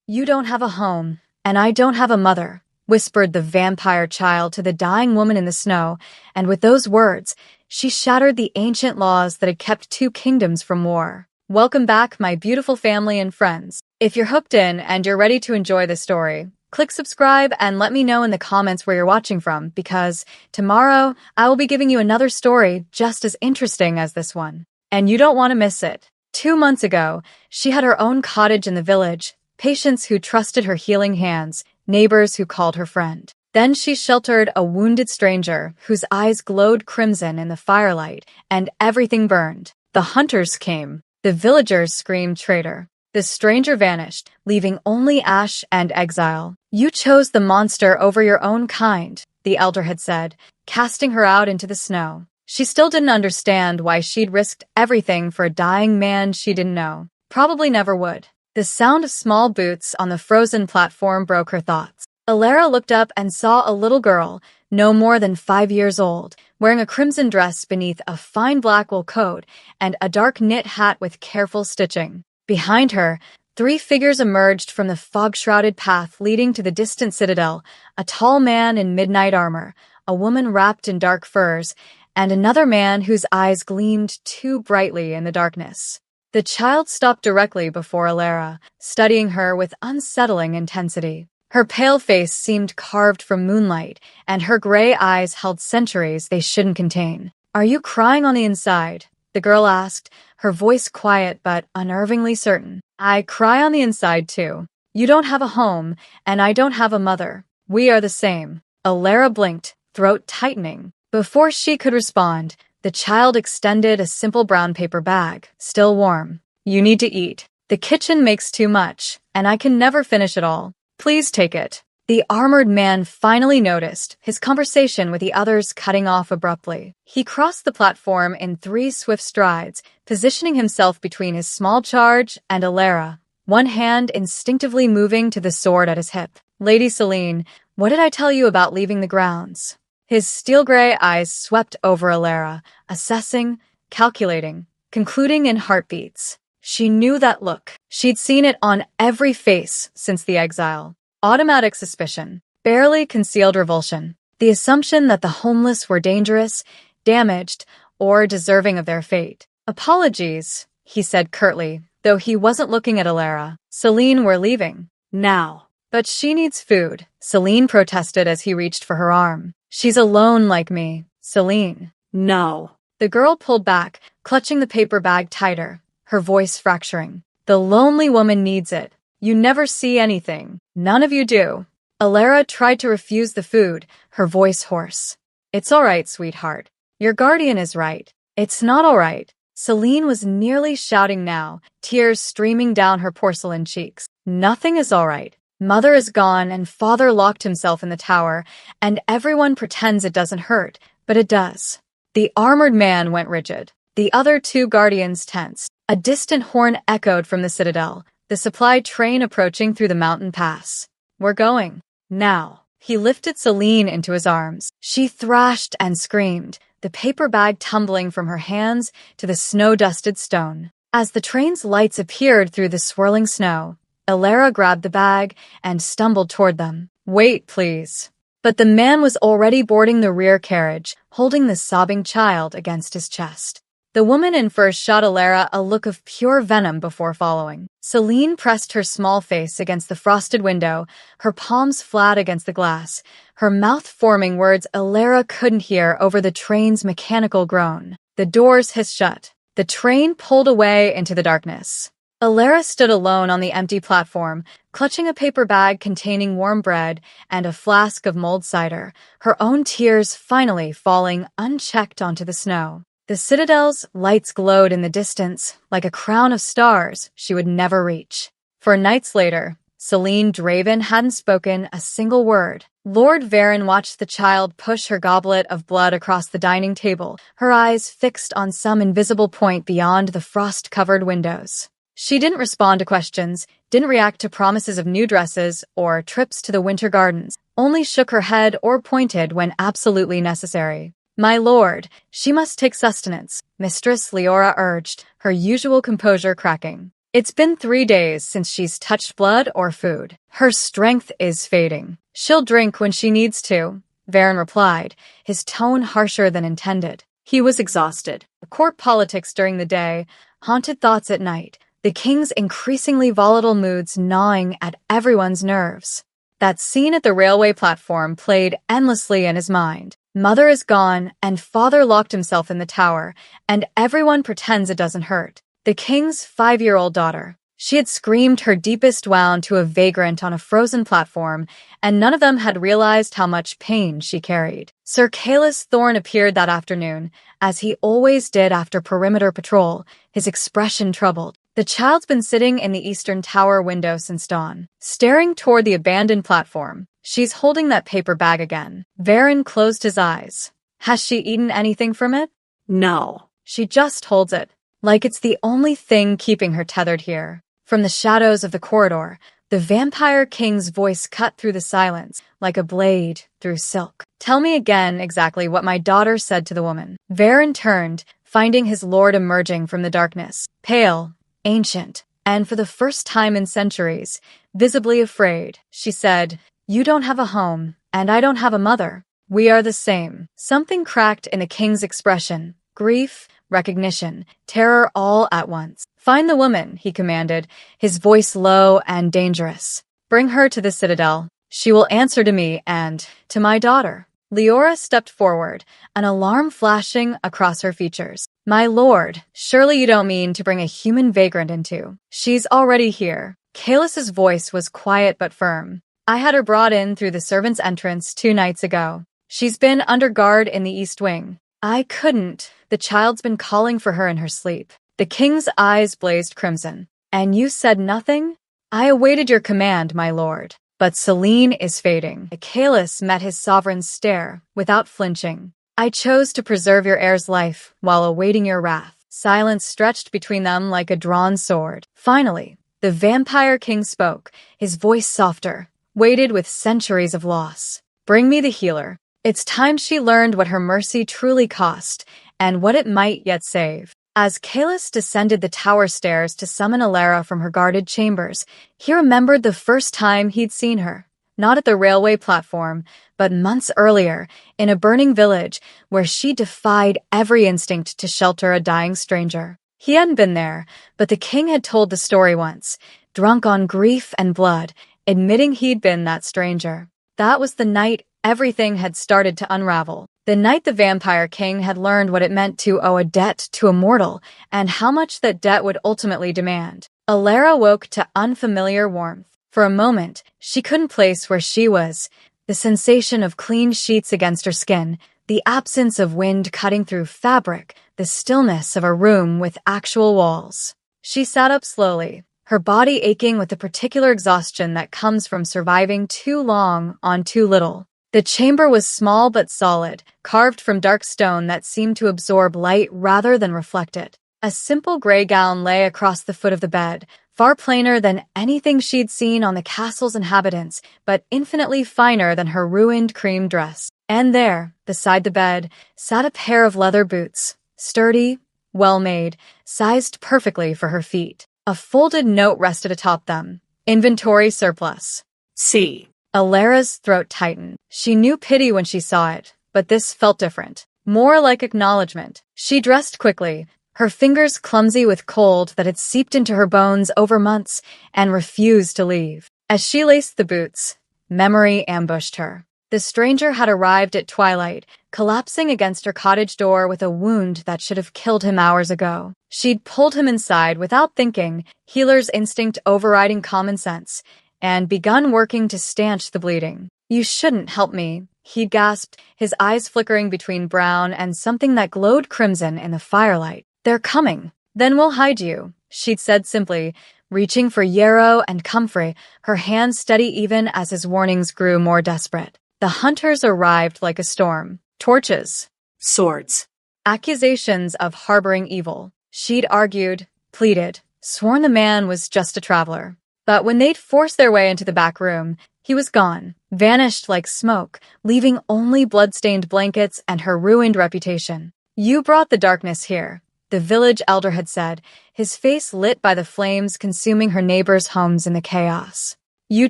You don't have a home, and I don't have a mother, whispered the vampire child to the dying woman in the snow, and with those words, she shattered the ancient laws that had kept two kingdoms from war. Welcome back, my beautiful family and friends. If you're hooked in and you're ready to enjoy the story, click subscribe and let me know in the comments where you're watching from, because tomorrow I will be giving you another story just as interesting as this one. And you don't want to miss it. 2 months ago, she had her own cottage in the village, patients who trusted her healing hands, neighbors who called her friend. Then she sheltered a wounded stranger whose eyes glowed crimson in the firelight, and everything burned. The hunters came. The villagers screamed traitor. The stranger vanished, leaving only ash and exile. You chose the monster over your own kind, the elder had said, casting her out into the snow. She still didn't understand why she'd risked everything for a dying man she didn't know. Probably never would. The sound of small boots on the frozen platform broke her thoughts. Alara looked up and saw a little girl, no more than 5 years old, wearing a crimson dress beneath a fine black wool coat and a dark knit hat with careful stitching. Behind her, 3 figures emerged from the fog-shrouded path leading to the distant citadel, a tall man in midnight armor, a woman wrapped in dark furs, and another man whose eyes gleamed too brightly in the darkness. The child stopped directly before Alara, studying her with unsettling intensity. Her pale face seemed carved from moonlight, and her gray eyes held centuries they shouldn't contain. "Are you crying on the inside?" the girl asked, her voice quiet but unnervingly certain. "I cry on the inside too. You don't have a home, and I don't have a mother. We are the same." Alara blinked, throat tightening. Before she could respond, the child extended a simple brown paper bag, still warm. "You need to eat. The kitchen makes too much, and I can never finish it all. Please take it." The armored man finally noticed, his conversation with the others cutting off abruptly. He crossed the platform in 3 swift strides, positioning himself between his small charge and Alara, one hand instinctively moving to the sword at his hip. "Lady Celine, what did I tell you about leaving the grounds?" His steel-gray eyes swept over Alara, assessing, calculating, concluding in heartbeats. She knew that look. She'd seen it on every face since the exile. Automatic suspicion, barely concealed revulsion. The assumption that the homeless were dangerous, damaged, or deserving of their fate. "Apologies," he said curtly, though he wasn't looking at Alara. "Celine, we're leaving. Now." "But she needs food," Celine protested as he reached for her arm. "She's alone like me, Celine." "No." The girl pulled back, clutching the paper bag tighter, her voice fracturing. "The lonely woman needs it. You never see anything. None of you do." Alara tried to refuse the food, her voice hoarse. "It's all right, sweetheart. Your guardian is right. It's not all right." Celine was nearly shouting now, tears streaming down her porcelain cheeks. "Nothing is all right. Mother is gone and father locked himself in the tower, and everyone pretends it doesn't hurt, but it does." The armored man went rigid. The other 2 guardians tensed. A distant horn echoed from the citadel, the supply train approaching through the mountain pass. "We're going. Now." He lifted Celine into his arms. She thrashed and screamed, the paper bag tumbling from her hands to the snow-dusted stone. As the train's lights appeared through the swirling snow, Alara grabbed the bag and stumbled toward them. "Wait, please." But the man was already boarding the rear carriage, holding the sobbing child against his chest. The woman in furs shot Alara a look of pure venom before following. Celine pressed her small face against the frosted window, her palms flat against the glass, her mouth forming words Alara couldn't hear over the train's mechanical groan. The doors hissed shut. The train pulled away into the darkness. Alara stood alone on the empty platform, clutching a paper bag containing warm bread and a flask of mulled cider, her own tears finally falling unchecked onto the snow. The citadel's lights glowed in the distance, like a crown of stars she would never reach. For nights later, Celine Draven hadn't spoken a single word. Lord Varen watched the child push her goblet of blood across the dining table, her eyes fixed on some invisible point beyond the frost-covered windows. She didn't respond to questions, didn't react to promises of new dresses or trips to the winter gardens, only shook her head or pointed when absolutely necessary. "My lord, she must take sustenance," Mistress Leora urged, her usual composure cracking. It's been 3 days since she's touched blood or food. Her strength is fading. She'll drink when she needs to, Varen replied, his tone harsher than intended. He was exhausted. Court politics during the day, haunted thoughts at night, the king's increasingly volatile moods gnawing at everyone's nerves. That scene at the railway platform played endlessly in his mind. Mother is gone, and father locked himself in the tower, and everyone pretends it doesn't hurt. The king's 5-year-old daughter. She had screamed her deepest wound to a vagrant on a frozen platform, and none of them had realized how much pain she carried. Sir Kaelis Thorne appeared that afternoon, as he always did after perimeter patrol, his expression troubled. The child's been sitting in the eastern tower window since dawn, staring toward the abandoned platform. She's holding that paper bag again. Varen closed his eyes. Has she eaten anything from it? No. She just holds it, like it's the only thing keeping her tethered here. From the shadows of the corridor, the Vampire King's voice cut through the silence, like a blade through silk. Tell me again exactly what my daughter said to the woman. Varen turned, finding his lord emerging from the darkness, pale, ancient, and for the first time in centuries, visibly afraid. She said, "You don't have a home, and I don't have a mother. We are the same." Something cracked in the king's expression. Grief, recognition, terror all at once. "Find the woman," he commanded, his voice low and dangerous. "Bring her to the citadel. She will answer to me and to my daughter." Leora stepped forward, an alarm flashing across her features. "My lord, surely you don't mean to bring a human vagrant into? She's already here." Kaelis's voice was quiet but firm. "I had her brought in through the servants' entrance 2 nights ago. She's been under guard in the East Wing. I couldn't. The child's been calling for her in her sleep." The king's eyes blazed crimson. "And you said nothing?" "I awaited your command, my lord. But Selene is fading." Kaelis met his sovereign's stare, without flinching. "I chose to preserve your heir's life while awaiting your wrath." Silence stretched between them like a drawn sword. Finally, the Vampire King spoke, his voice softer, weighted with centuries of loss. "Bring me the healer. It's time she learned what her mercy truly cost, and what it might yet save." As Kaelis descended the tower stairs to summon Alara from her guarded chambers, he remembered the first time he'd seen her. Not at the railway platform, but months earlier, in a burning village where she defied every instinct to shelter a dying stranger. He hadn't been there, but the king had told the story once, drunk on grief and blood, admitting he'd been that stranger. That was the night everything had started to unravel. The night the Vampire King had learned what it meant to owe a debt to a mortal, and how much that debt would ultimately demand. Alara woke to unfamiliar warmth. For a moment, she couldn't place where she was. The sensation of clean sheets against her skin, the absence of wind cutting through fabric, the stillness of a room with actual walls. She sat up slowly, her body aching with the particular exhaustion that comes from surviving too long on too little. The chamber was small but solid, carved from dark stone that seemed to absorb light rather than reflect it. A simple gray gown lay across the foot of the bed, far plainer than anything she'd seen on the castle's inhabitants, but infinitely finer than her ruined cream dress. And there, beside the bed, sat a pair of leather boots, sturdy, well-made, sized perfectly for her feet. A folded note rested atop them. Inventory surplus. See. Alara's throat tightened. She knew pity when she saw it, but this felt different. More like acknowledgement. She dressed quickly, her fingers clumsy with cold that had seeped into her bones over months, and refused to leave. As she laced the boots, memory ambushed her. The stranger had arrived at twilight, collapsing against her cottage door with a wound that should have killed him hours ago. She'd pulled him inside without thinking, healer's instinct overriding common sense, and begun working to stanch the bleeding. "You shouldn't help me," he gasped, his eyes flickering between brown and something that glowed crimson in the firelight. "They're coming. Then we'll hide you," she'd said simply, reaching for Yarrow and Comfrey, her hands steady even as his warnings grew more desperate. The hunters arrived like a storm. Torches. Swords. Accusations of harboring evil. She'd argued, pleaded, sworn the man was just a traveler. But when they'd forced their way into the back room, he was gone, vanished like smoke, leaving only blood-stained blankets and her ruined reputation. "You brought the darkness here," the village elder had said, his face lit by the flames consuming her neighbors' homes in the chaos. You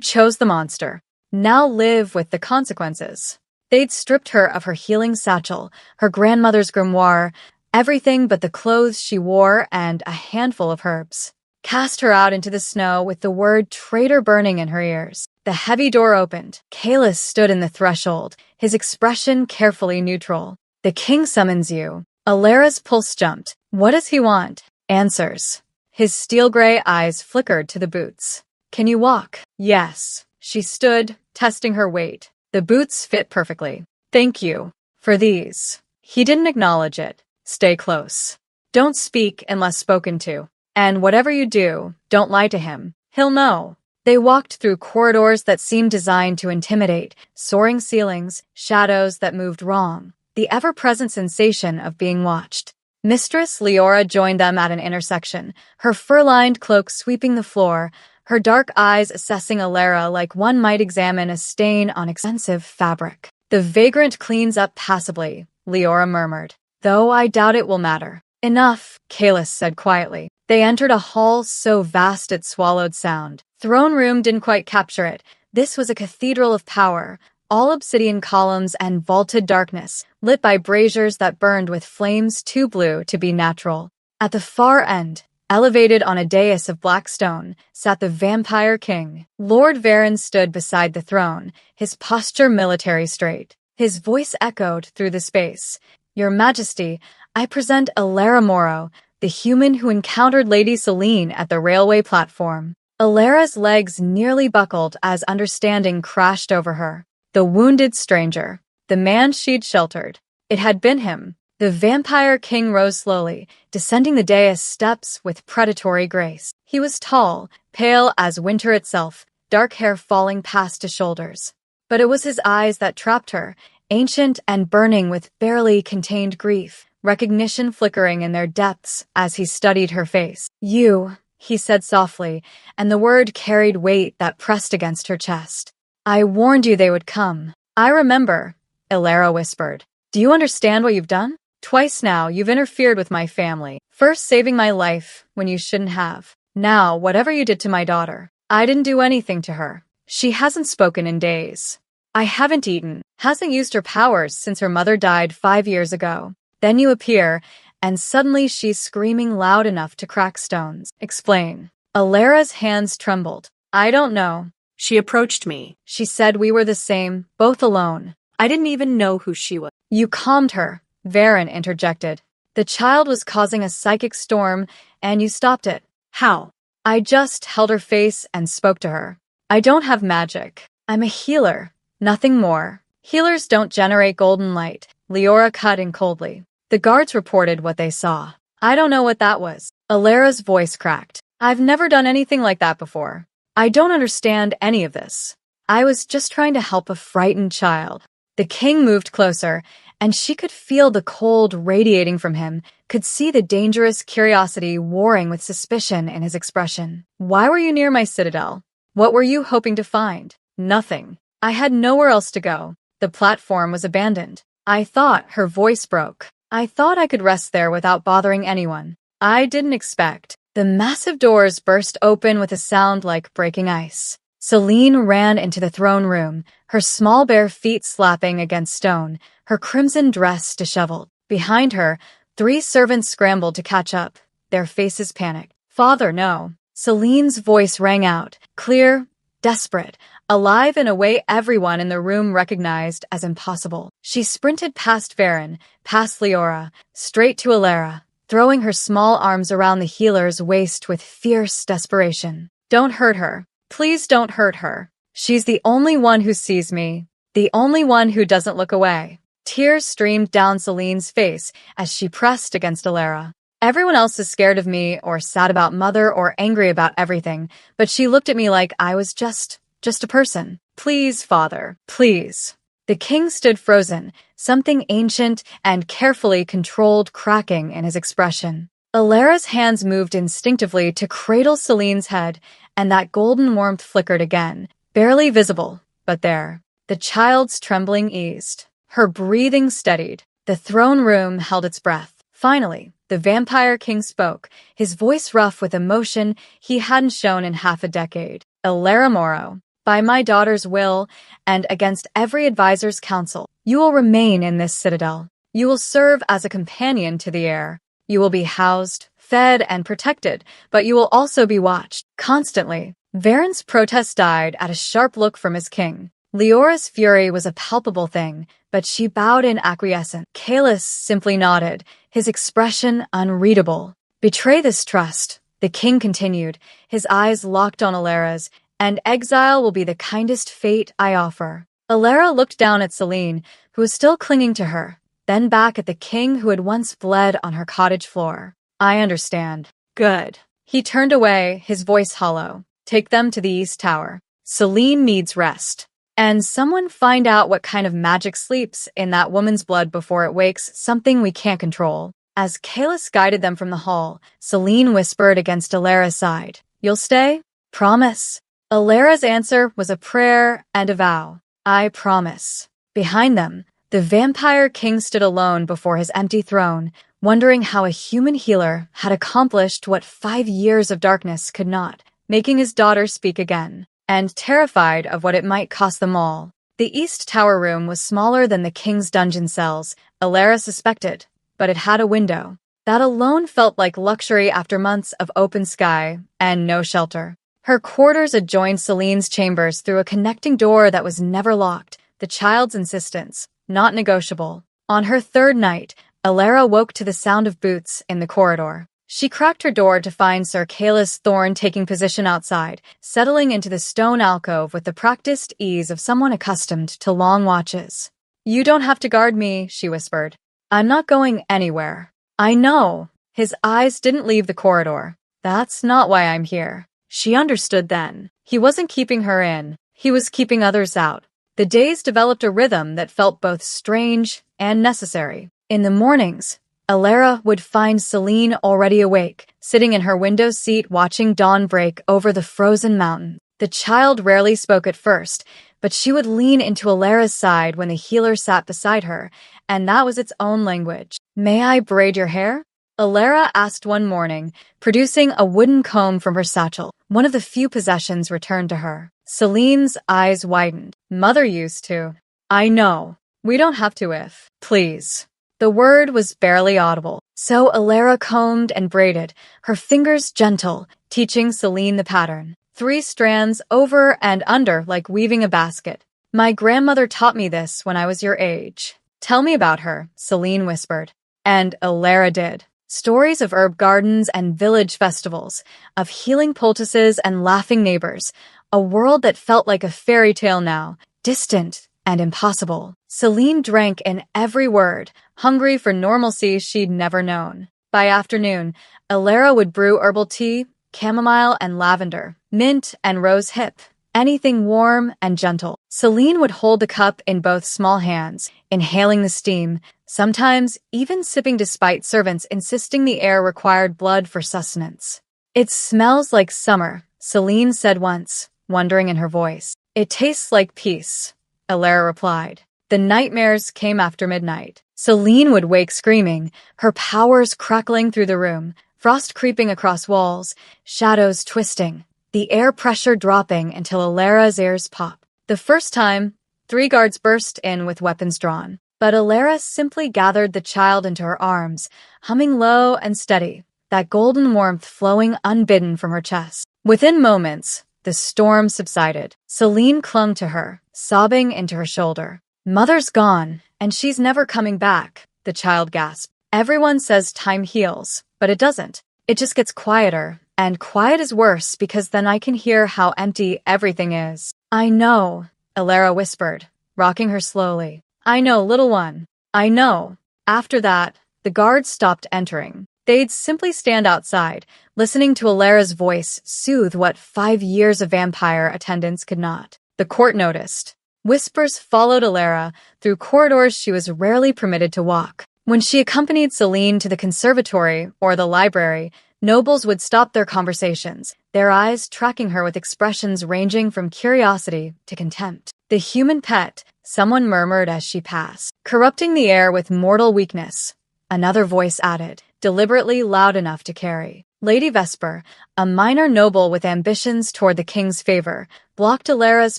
chose the monster. Now live with the consequences. They'd stripped her of her healing satchel, her grandmother's grimoire, everything but the clothes she wore and a handful of herbs. Cast her out into the snow with the word traitor burning in her ears. The heavy door opened. Kalis stood in the threshold, his expression carefully neutral. The king summons you. Alara's pulse jumped. What does he want? Answers. His steel-gray eyes flickered to the boots. Can you walk? Yes. She stood, testing her weight. The boots fit perfectly. Thank you. For these. He didn't acknowledge it. Stay close. Don't speak unless spoken to. And whatever you do, don't lie to him. He'll know. They walked through corridors that seemed designed to intimidate, soaring ceilings, shadows that moved wrong, the ever-present sensation of being watched. Mistress Leora joined them at an intersection, her fur-lined cloak sweeping the floor, her dark eyes assessing Alara like one might examine a stain on expensive fabric. The vagrant cleans up passably, Leora murmured. Though I doubt it will matter. Enough, Kalis said quietly. They entered a hall so vast it swallowed sound. Throne room didn't quite capture it. This was a cathedral of power, all obsidian columns and vaulted darkness, lit by braziers that burned with flames too blue to be natural. At the far end, elevated on a dais of black stone, sat the vampire king. Lord Varen stood beside the throne, his posture military straight. His voice echoed through the space. Your Majesty, I present Alara Moro, the human who encountered Lady Selene at the railway platform. Alara's legs nearly buckled as understanding crashed over her. The wounded stranger, the man she'd sheltered. It had been him. The vampire king rose slowly, descending the dais steps with predatory grace. He was tall, pale as winter itself, dark hair falling past his shoulders. But it was his eyes that trapped her, ancient and burning with barely contained grief, recognition flickering in their depths as he studied her face. You, he said softly, and the word carried weight that pressed against her chest. I warned you they would come. I remember, Alara whispered. Do you understand what you've done? Twice now you've interfered with my family. First saving my life when you shouldn't have. Now, whatever you did to my daughter. I didn't do anything to her. She hasn't spoken in days. I haven't eaten, hasn't used her powers since her mother died 5 years ago. Then you appear, and suddenly she's screaming loud enough to crack stones. Explain. Alara's hands trembled. I don't know. She approached me. She said we were the same, both alone. I didn't even know who she was. You calmed her, Varen interjected. The child was causing a psychic storm, and you stopped it. How? I just held her face and spoke to her. I don't have magic. I'm a healer. Nothing more. Healers don't generate golden light, Leora cut in coldly. The guards reported what they saw. I don't know what that was. Alara's voice cracked. I've never done anything like that before. I don't understand any of this. I was just trying to help a frightened child. The king moved closer, and she could feel the cold radiating from him, could see the dangerous curiosity warring with suspicion in his expression. Why were you near my citadel? What were you hoping to find? Nothing. I had nowhere else to go. The platform was abandoned. I thought, her voice broke. I thought I could rest there without bothering anyone. I didn't expect. The massive doors burst open with a sound like breaking ice. Selene ran into the throne room, her small bare feet slapping against stone, her crimson dress disheveled. Behind her, 3 servants scrambled to catch up, their faces panicked. Father, no. Selene's voice rang out, clear, desperate, alive in a way everyone in the room recognized as impossible. She sprinted past Varen, past Leora, straight to Alara, throwing her small arms around the healer's waist with fierce desperation. Don't hurt her. Please don't hurt her. She's the only one who sees me, the only one who doesn't look away. Tears streamed down Selene's face as she pressed against Alara. Everyone else is scared of me or sad about Mother or angry about everything, but she looked at me like I was just a person. Please, Father, please. The king stood frozen, something ancient and carefully controlled cracking in his expression. Alara's hands moved instinctively to cradle Selene's head, and that golden warmth flickered again, barely visible, but there. The child's trembling eased. Her breathing steadied. The throne room held its breath. Finally, the vampire king spoke, his voice rough with emotion he hadn't shown in half a decade. Ilera Moro, by my daughter's will, and against every advisor's counsel, you will remain in this citadel. You will serve as a companion to the heir. You will be housed, fed, and protected, but you will also be watched constantly. Varen's protest died at a sharp look from his king. Leora's fury was a palpable thing, but she bowed in acquiescence. Kalis simply nodded, his expression unreadable. Betray this trust, the king continued, his eyes locked on Ilera's, and exile will be the kindest fate I offer. Ilera looked down at Celine, who was still clinging to her, then back at the king who had once bled on her cottage floor. I understand. Good. He turned away, his voice hollow. Take them to the East Tower. Celine needs rest. And someone find out what kind of magic sleeps in that woman's blood before it wakes, something we can't control. As Kalis guided them from the hall, Celine whispered against Ilera's side. You'll stay? Promise. Ilera's answer was a prayer and a vow. I promise. Behind them, the vampire king stood alone before his empty throne, wondering how a human healer had accomplished what 5 years of darkness could not, making his daughter speak again, and terrified of what it might cost them all. The East Tower room was smaller than the king's dungeon cells, Ilera suspected, but it had a window. That alone felt like luxury after months of open sky and no shelter. Her quarters adjoined Celine's chambers through a connecting door that was never locked, the child's insistence, not negotiable. On her third night, Ilera woke to the sound of boots in the corridor. She cracked her door to find Sir Kalis Thorne taking position outside, settling into the stone alcove with the practiced ease of someone accustomed to long watches. You don't have to guard me, she whispered. I'm not going anywhere. I know. His eyes didn't leave the corridor. That's not why I'm here. She understood then. He wasn't keeping her in. He was keeping others out. The days developed a rhythm that felt both strange and necessary. In the mornings, Ilera would find Celine already awake, sitting in her window seat watching dawn break over the frozen mountain. The child rarely spoke at first, but she would lean into Ilera's side when the healer sat beside her, and that was its own language. May I braid your hair? Ilera asked one morning, producing a wooden comb from her satchel, one of the few possessions returned to her. Celine's eyes widened. Mother used to. I know. We don't have to if. Please. The word was barely audible, so Ilera combed and braided, her fingers gentle, teaching Celine the pattern. 3 strands over and under like weaving a basket. My grandmother taught me this when I was your age. Tell me about her, Celine whispered. And Ilera did. Stories of herb gardens and village festivals, of healing poultices and laughing neighbors, a world that felt like a fairy tale now, distant and impossible. Celine drank in every word, hungry for normalcy she'd never known. By afternoon, Ilera would brew herbal tea, chamomile and lavender, mint and rose hip, anything warm and gentle. Celine would hold the cup in both small hands, inhaling the steam, sometimes even sipping despite servants insisting the air required blood for sustenance. It smells like summer, Celine said once, wondering in her voice. It tastes like peace, Ilera replied. The nightmares came after midnight. Celine would wake screaming, her powers crackling through the room, frost creeping across walls, shadows twisting, the air pressure dropping until Ilera's ears pop. The first time, 3 guards burst in with weapons drawn, but Ilera simply gathered the child into her arms, humming low and steady, that golden warmth flowing unbidden from her chest. Within moments, the storm subsided. Celine clung to her, sobbing into her shoulder. Mother's gone, and she's never coming back, the child gasped. Everyone says time heals, but it doesn't. It just gets quieter, and quiet is worse because then I can hear how empty everything is. I know, Ilera whispered, rocking her slowly. I know, little one. I know. After that, the guards stopped entering. They'd simply stand outside, listening to Ilera's voice soothe what 5 years of vampire attendance could not. The court noticed. Whispers followed Ilera through corridors she was rarely permitted to walk. When she accompanied Celine to the conservatory or the library, nobles would stop their conversations, their eyes tracking her with expressions ranging from curiosity to contempt. The human pet, someone murmured as she passed, corrupting the air with mortal weakness. Another voice added, deliberately loud enough to carry. Lady Vesper, a minor noble with ambitions toward the king's favor, blocked Alara's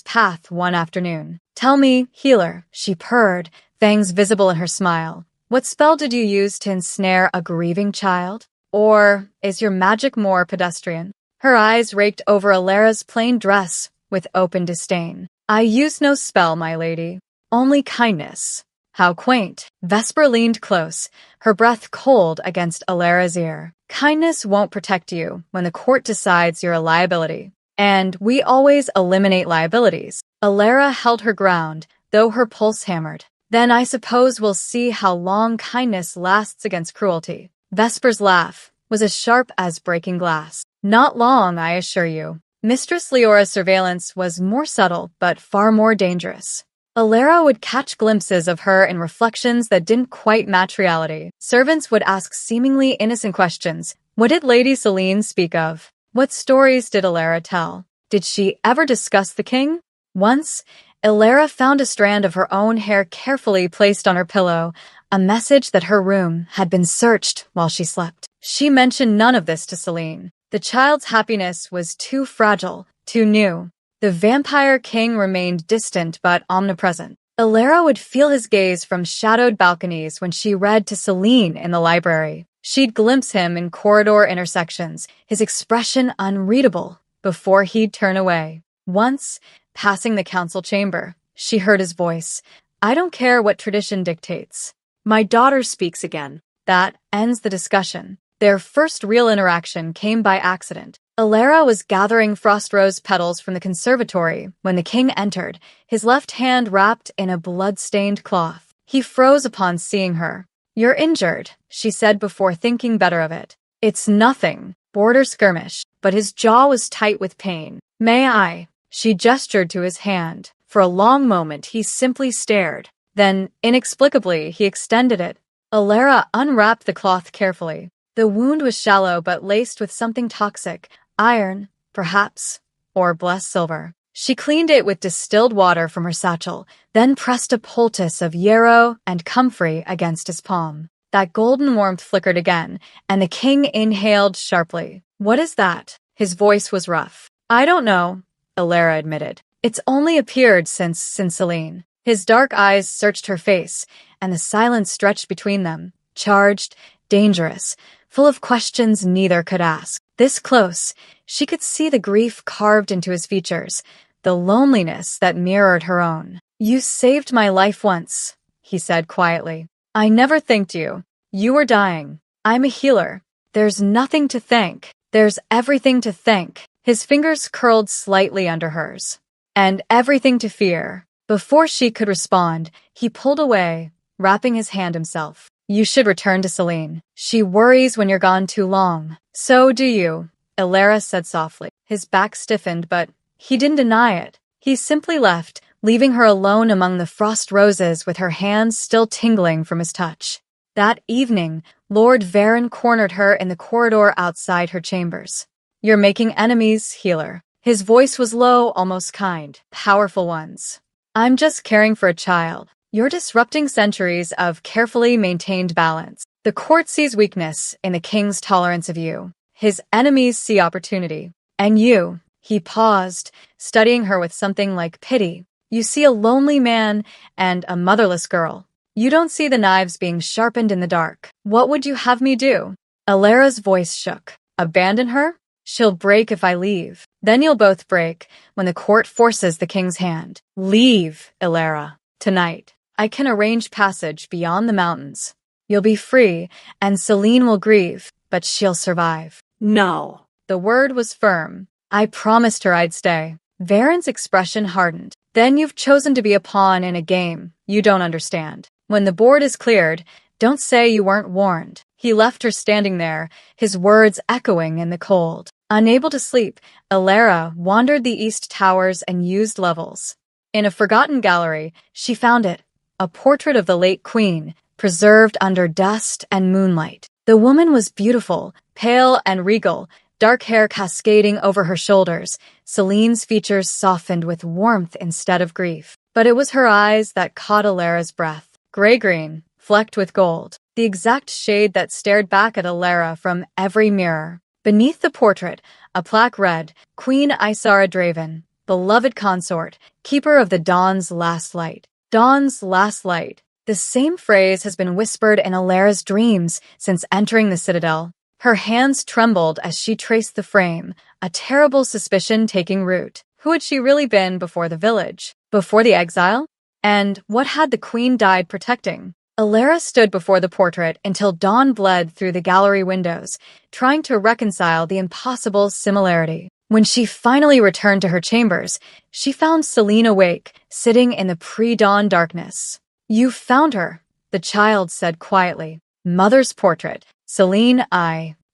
path one afternoon. "Tell me, healer," she purred, fangs visible in her smile. "What spell did you use to ensnare a grieving child? Or is your magic more pedestrian?" Her eyes raked over Alara's plain dress with open disdain. "I used no spell, my lady. Only kindness." "How quaint." Vesper leaned close, her breath cold against Alara's ear. "Kindness won't protect you when the court decides you're a liability. And we always eliminate liabilities." Alara held her ground, though her pulse hammered. "Then I suppose we'll see how long kindness lasts against cruelty." Vesper's laugh was as sharp as breaking glass. "Not long, I assure you." Mistress Leora's surveillance was more subtle, but far more dangerous. Alara would catch glimpses of her in reflections that didn't quite match reality. Servants would ask seemingly innocent questions. What did Lady Selene speak of? What stories did Alara tell? Did she ever discuss the king? Once, Alara found a strand of her own hair carefully placed on her pillow, a message that her room had been searched while she slept. She mentioned none of this to Selene. The child's happiness was too fragile, too new. The vampire king remained distant but omnipresent. Alara would feel his gaze from shadowed balconies when she read to Selene in the library. She'd glimpse him in corridor intersections, his expression unreadable, before he'd turn away. Once, passing the council chamber, she heard his voice. "I don't care what tradition dictates. My daughter speaks again." That ends the discussion. Their first real interaction came by accident. Alara was gathering frost rose petals from the conservatory when the king entered, his left hand wrapped in a blood-stained cloth. He froze upon seeing her. "You're injured," she said before thinking better of it. "It's nothing. Border skirmish." But his jaw was tight with pain. "May I?" She gestured to his hand. For a long moment he simply stared. Then, inexplicably, he extended it. Alara unwrapped the cloth carefully. The wound was shallow but laced with something toxic. Iron, perhaps, or blessed silver. She cleaned it with distilled water from her satchel, then pressed a poultice of yarrow and comfrey against his palm. That golden warmth flickered again, and the king inhaled sharply. "What is that?" His voice was rough. "I don't know," Alara admitted. "It's only appeared since Selene." His dark eyes searched her face, and the silence stretched between them, charged, dangerous, full of questions neither could ask. This close, she could see the grief carved into his features, the loneliness that mirrored her own. "You saved my life once," he said quietly. "I never thanked you. You were dying. I'm a healer. There's nothing to thank. There's everything to thank." His fingers curled slightly under hers. "And everything to fear." Before she could respond, he pulled away, wrapping his hand himself. "You should return to Selene. She worries when you're gone too long." "So do you," Alara said softly. His back stiffened, but he didn't deny it. He simply left, leaving her alone among the frost roses with her hands still tingling from his touch. That evening, Lord Varen cornered her in the corridor outside her chambers. "You're making enemies, healer." His voice was low, almost kind. "Powerful ones. I'm just caring for a child. You're disrupting centuries of carefully maintained balance. The court sees weakness in the king's tolerance of you. His enemies see opportunity. And you," he paused, studying her with something like pity. "You see a lonely man and a motherless girl. You don't see the knives being sharpened in the dark. What would you have me do?" Alara's voice shook. "Abandon her? She'll break if I leave. Then you'll both break when the court forces the king's hand. Leave, Alara. Tonight. I can arrange passage beyond the mountains. You'll be free, and Selene will grieve, but she'll survive." "No." The word was firm. "I promised her I'd stay." Varen's expression hardened. "Then you've chosen to be a pawn in a game you don't understand. When the board is cleared, don't say you weren't warned." He left her standing there, his words echoing in the cold. Unable to sleep, Alara wandered the east towers and used levels. In a forgotten gallery, she found it, a portrait of the late queen, preserved under dust and moonlight. The woman was beautiful, pale and regal, dark hair cascading over her shoulders. Selene's features softened with warmth instead of grief. But it was her eyes that caught Alara's breath. Gray-green, flecked with gold. the exact shade that stared back at Alara from every mirror. Beneath the portrait, a plaque read, Queen Isara Draven, beloved consort, keeper of the dawn's last light. Dawn's last light. The same phrase has been whispered in Alara's dreams since entering the citadel. Her hands trembled as she traced the frame, a terrible suspicion taking root. Who had she really been before the village? Before the exile? And what had the queen died protecting? Alara stood before the portrait until dawn bled through the gallery windows, trying to reconcile the impossible similarity. When she finally returned to her chambers, she found Celine awake, sitting in the pre-dawn darkness. "You found her," the child said quietly. "Mother's portrait. Celine,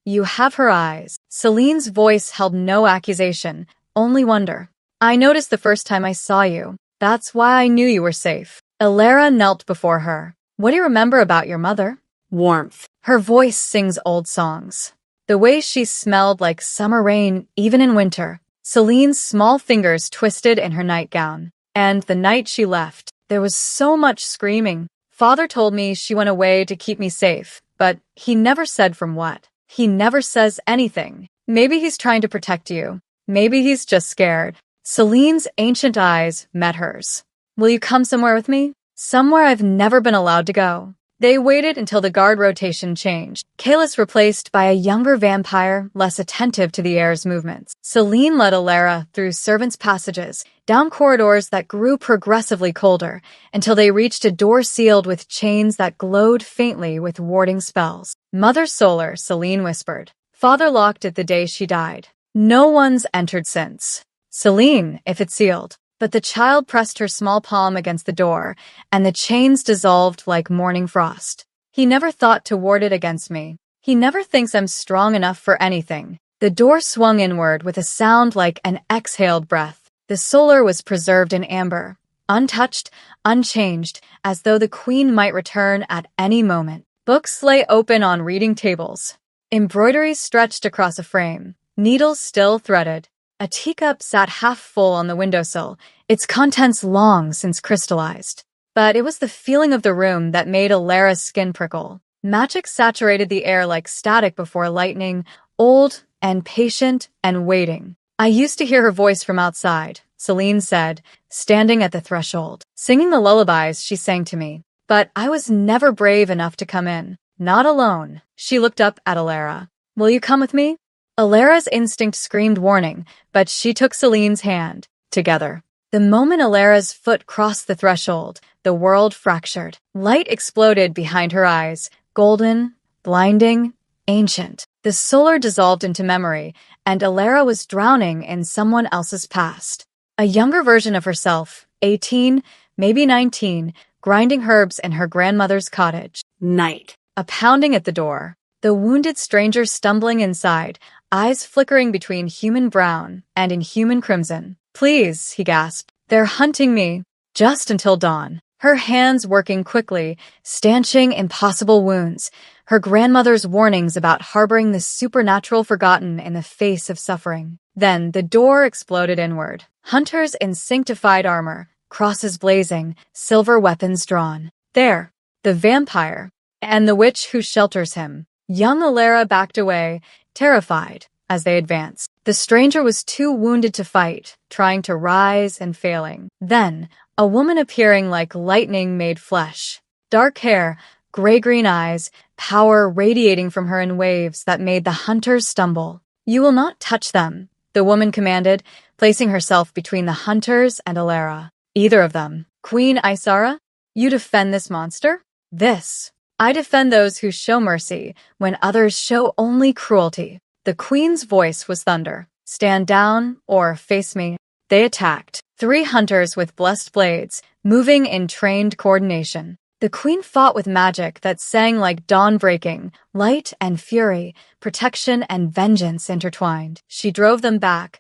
you have her eyes." Celine's voice held no accusation, only wonder. "I noticed the first time I saw you. That's why I knew you were safe." Alara knelt before her. "What do you remember about your mother?" Warmth. Her voice sings old songs. The way she smelled like summer rain, even in winter. Celine's small fingers twisted in her nightgown. And the night she left, there was so much screaming. "Father told me she went away to keep me safe, but he never said from what. He never says anything. Maybe he's trying to protect you. Maybe he's just scared." Celine's ancient eyes met hers. "Will you come somewhere with me? Somewhere I've never been allowed to go." They waited until the guard rotation changed. Kalis replaced by a younger vampire, less attentive to the heir's movements. Celine led Alara through servants' passages, down corridors that grew progressively colder, until they reached a door sealed with chains that glowed faintly with warding spells. "Mother Solar," Celine whispered. "Father locked it the day she died. No one's entered since." "Celine, if it's sealed." But the child pressed her small palm against the door, and the chains dissolved like morning frost. "He never thought to ward it against me. He never thinks I'm strong enough for anything." The door swung inward with a sound like an exhaled breath. The solar was preserved in amber, untouched, unchanged, as though the queen might return at any moment. Books lay open on reading tables. Embroideries stretched across a frame, needles still threaded. A teacup sat half full on the windowsill, its contents long since crystallized. But it was the feeling of the room that made Alara's skin prickle. Magic saturated the air like static before lightning, old and patient and waiting. "I used to hear her voice from outside," Celine said, standing at the threshold, singing the lullabies she sang to me. "But I was never brave enough to come in. Not alone." She looked up at Alara. "Will you come with me?" Alara's instinct screamed warning, but she took Celine's hand. Together. The moment Alara's foot crossed the threshold, the world fractured. Light exploded behind her eyes, golden, blinding, ancient. The solar dissolved into memory, and Alara was drowning in someone else's past. A younger version of herself, 18, maybe 19, grinding herbs in her grandmother's cottage. Night. A pounding at the door. The wounded stranger stumbling inside, eyes flickering between human brown and inhuman crimson. "Please," he gasped. "They're hunting me." Just until dawn. Her hands working quickly, stanching impossible wounds. Her grandmother's warnings about harboring the supernatural forgotten in the face of suffering. Then the door exploded inward. Hunters in sanctified armor, crosses blazing, silver weapons drawn. There, the vampire, and the witch who shelters him. Young Alara backed away, terrified, as they advanced. The stranger was too wounded to fight, trying to rise and failing. Then, a woman appearing like lightning made flesh. Dark hair, gray-green eyes, power radiating from her in waves that made the hunters stumble. "You will not touch them," the woman commanded, placing herself between the hunters and Alara. "Either of them. Queen Isara, you defend this monster?" "This. I defend those who show mercy when others show only cruelty." The queen's voice was thunder. "Stand down or face me." They attacked. 3 hunters with blessed blades, moving in trained coordination. The queen fought with magic that sang like dawn breaking, light and fury, protection and vengeance intertwined. She drove them back,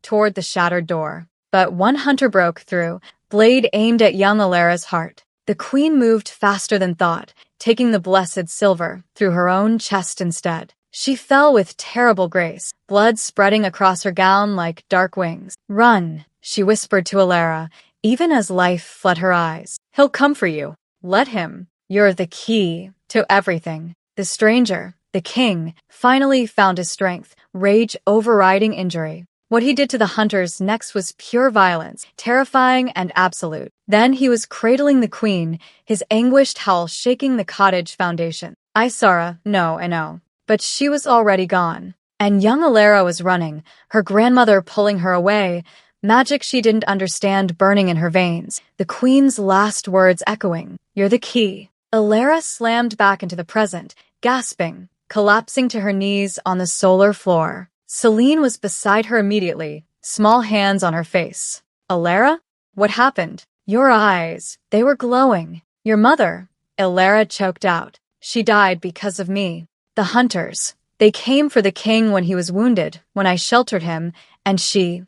toward the shattered door. But one hunter broke through, blade aimed at young Alara's heart. The queen moved faster than thought, taking the blessed silver through her own chest instead. She fell with terrible grace, blood spreading across her gown like dark wings. "Run," she whispered to Alara, even as life fled her eyes. "He'll come for you. Let him. You're the key to everything. The stranger, the king, finally found his strength, rage overriding injury. What he did to the hunters next was pure violence, terrifying and absolute. Then he was cradling the queen, his anguished howl shaking the cottage foundation. Isara, no. But she was already gone. And young Alara was running, her grandmother pulling her away, magic she didn't understand burning in her veins, the queen's last words echoing, "You're the key." Alara slammed back into the present, gasping, collapsing to her knees on the solar floor. Celine was beside her immediately, small hands on her face. "Alara? What happened?" "Your eyes, they were glowing." "Your mother?" Alara choked out. "She died because of me." "The hunters. They came for the king when he was wounded, when I sheltered him, and she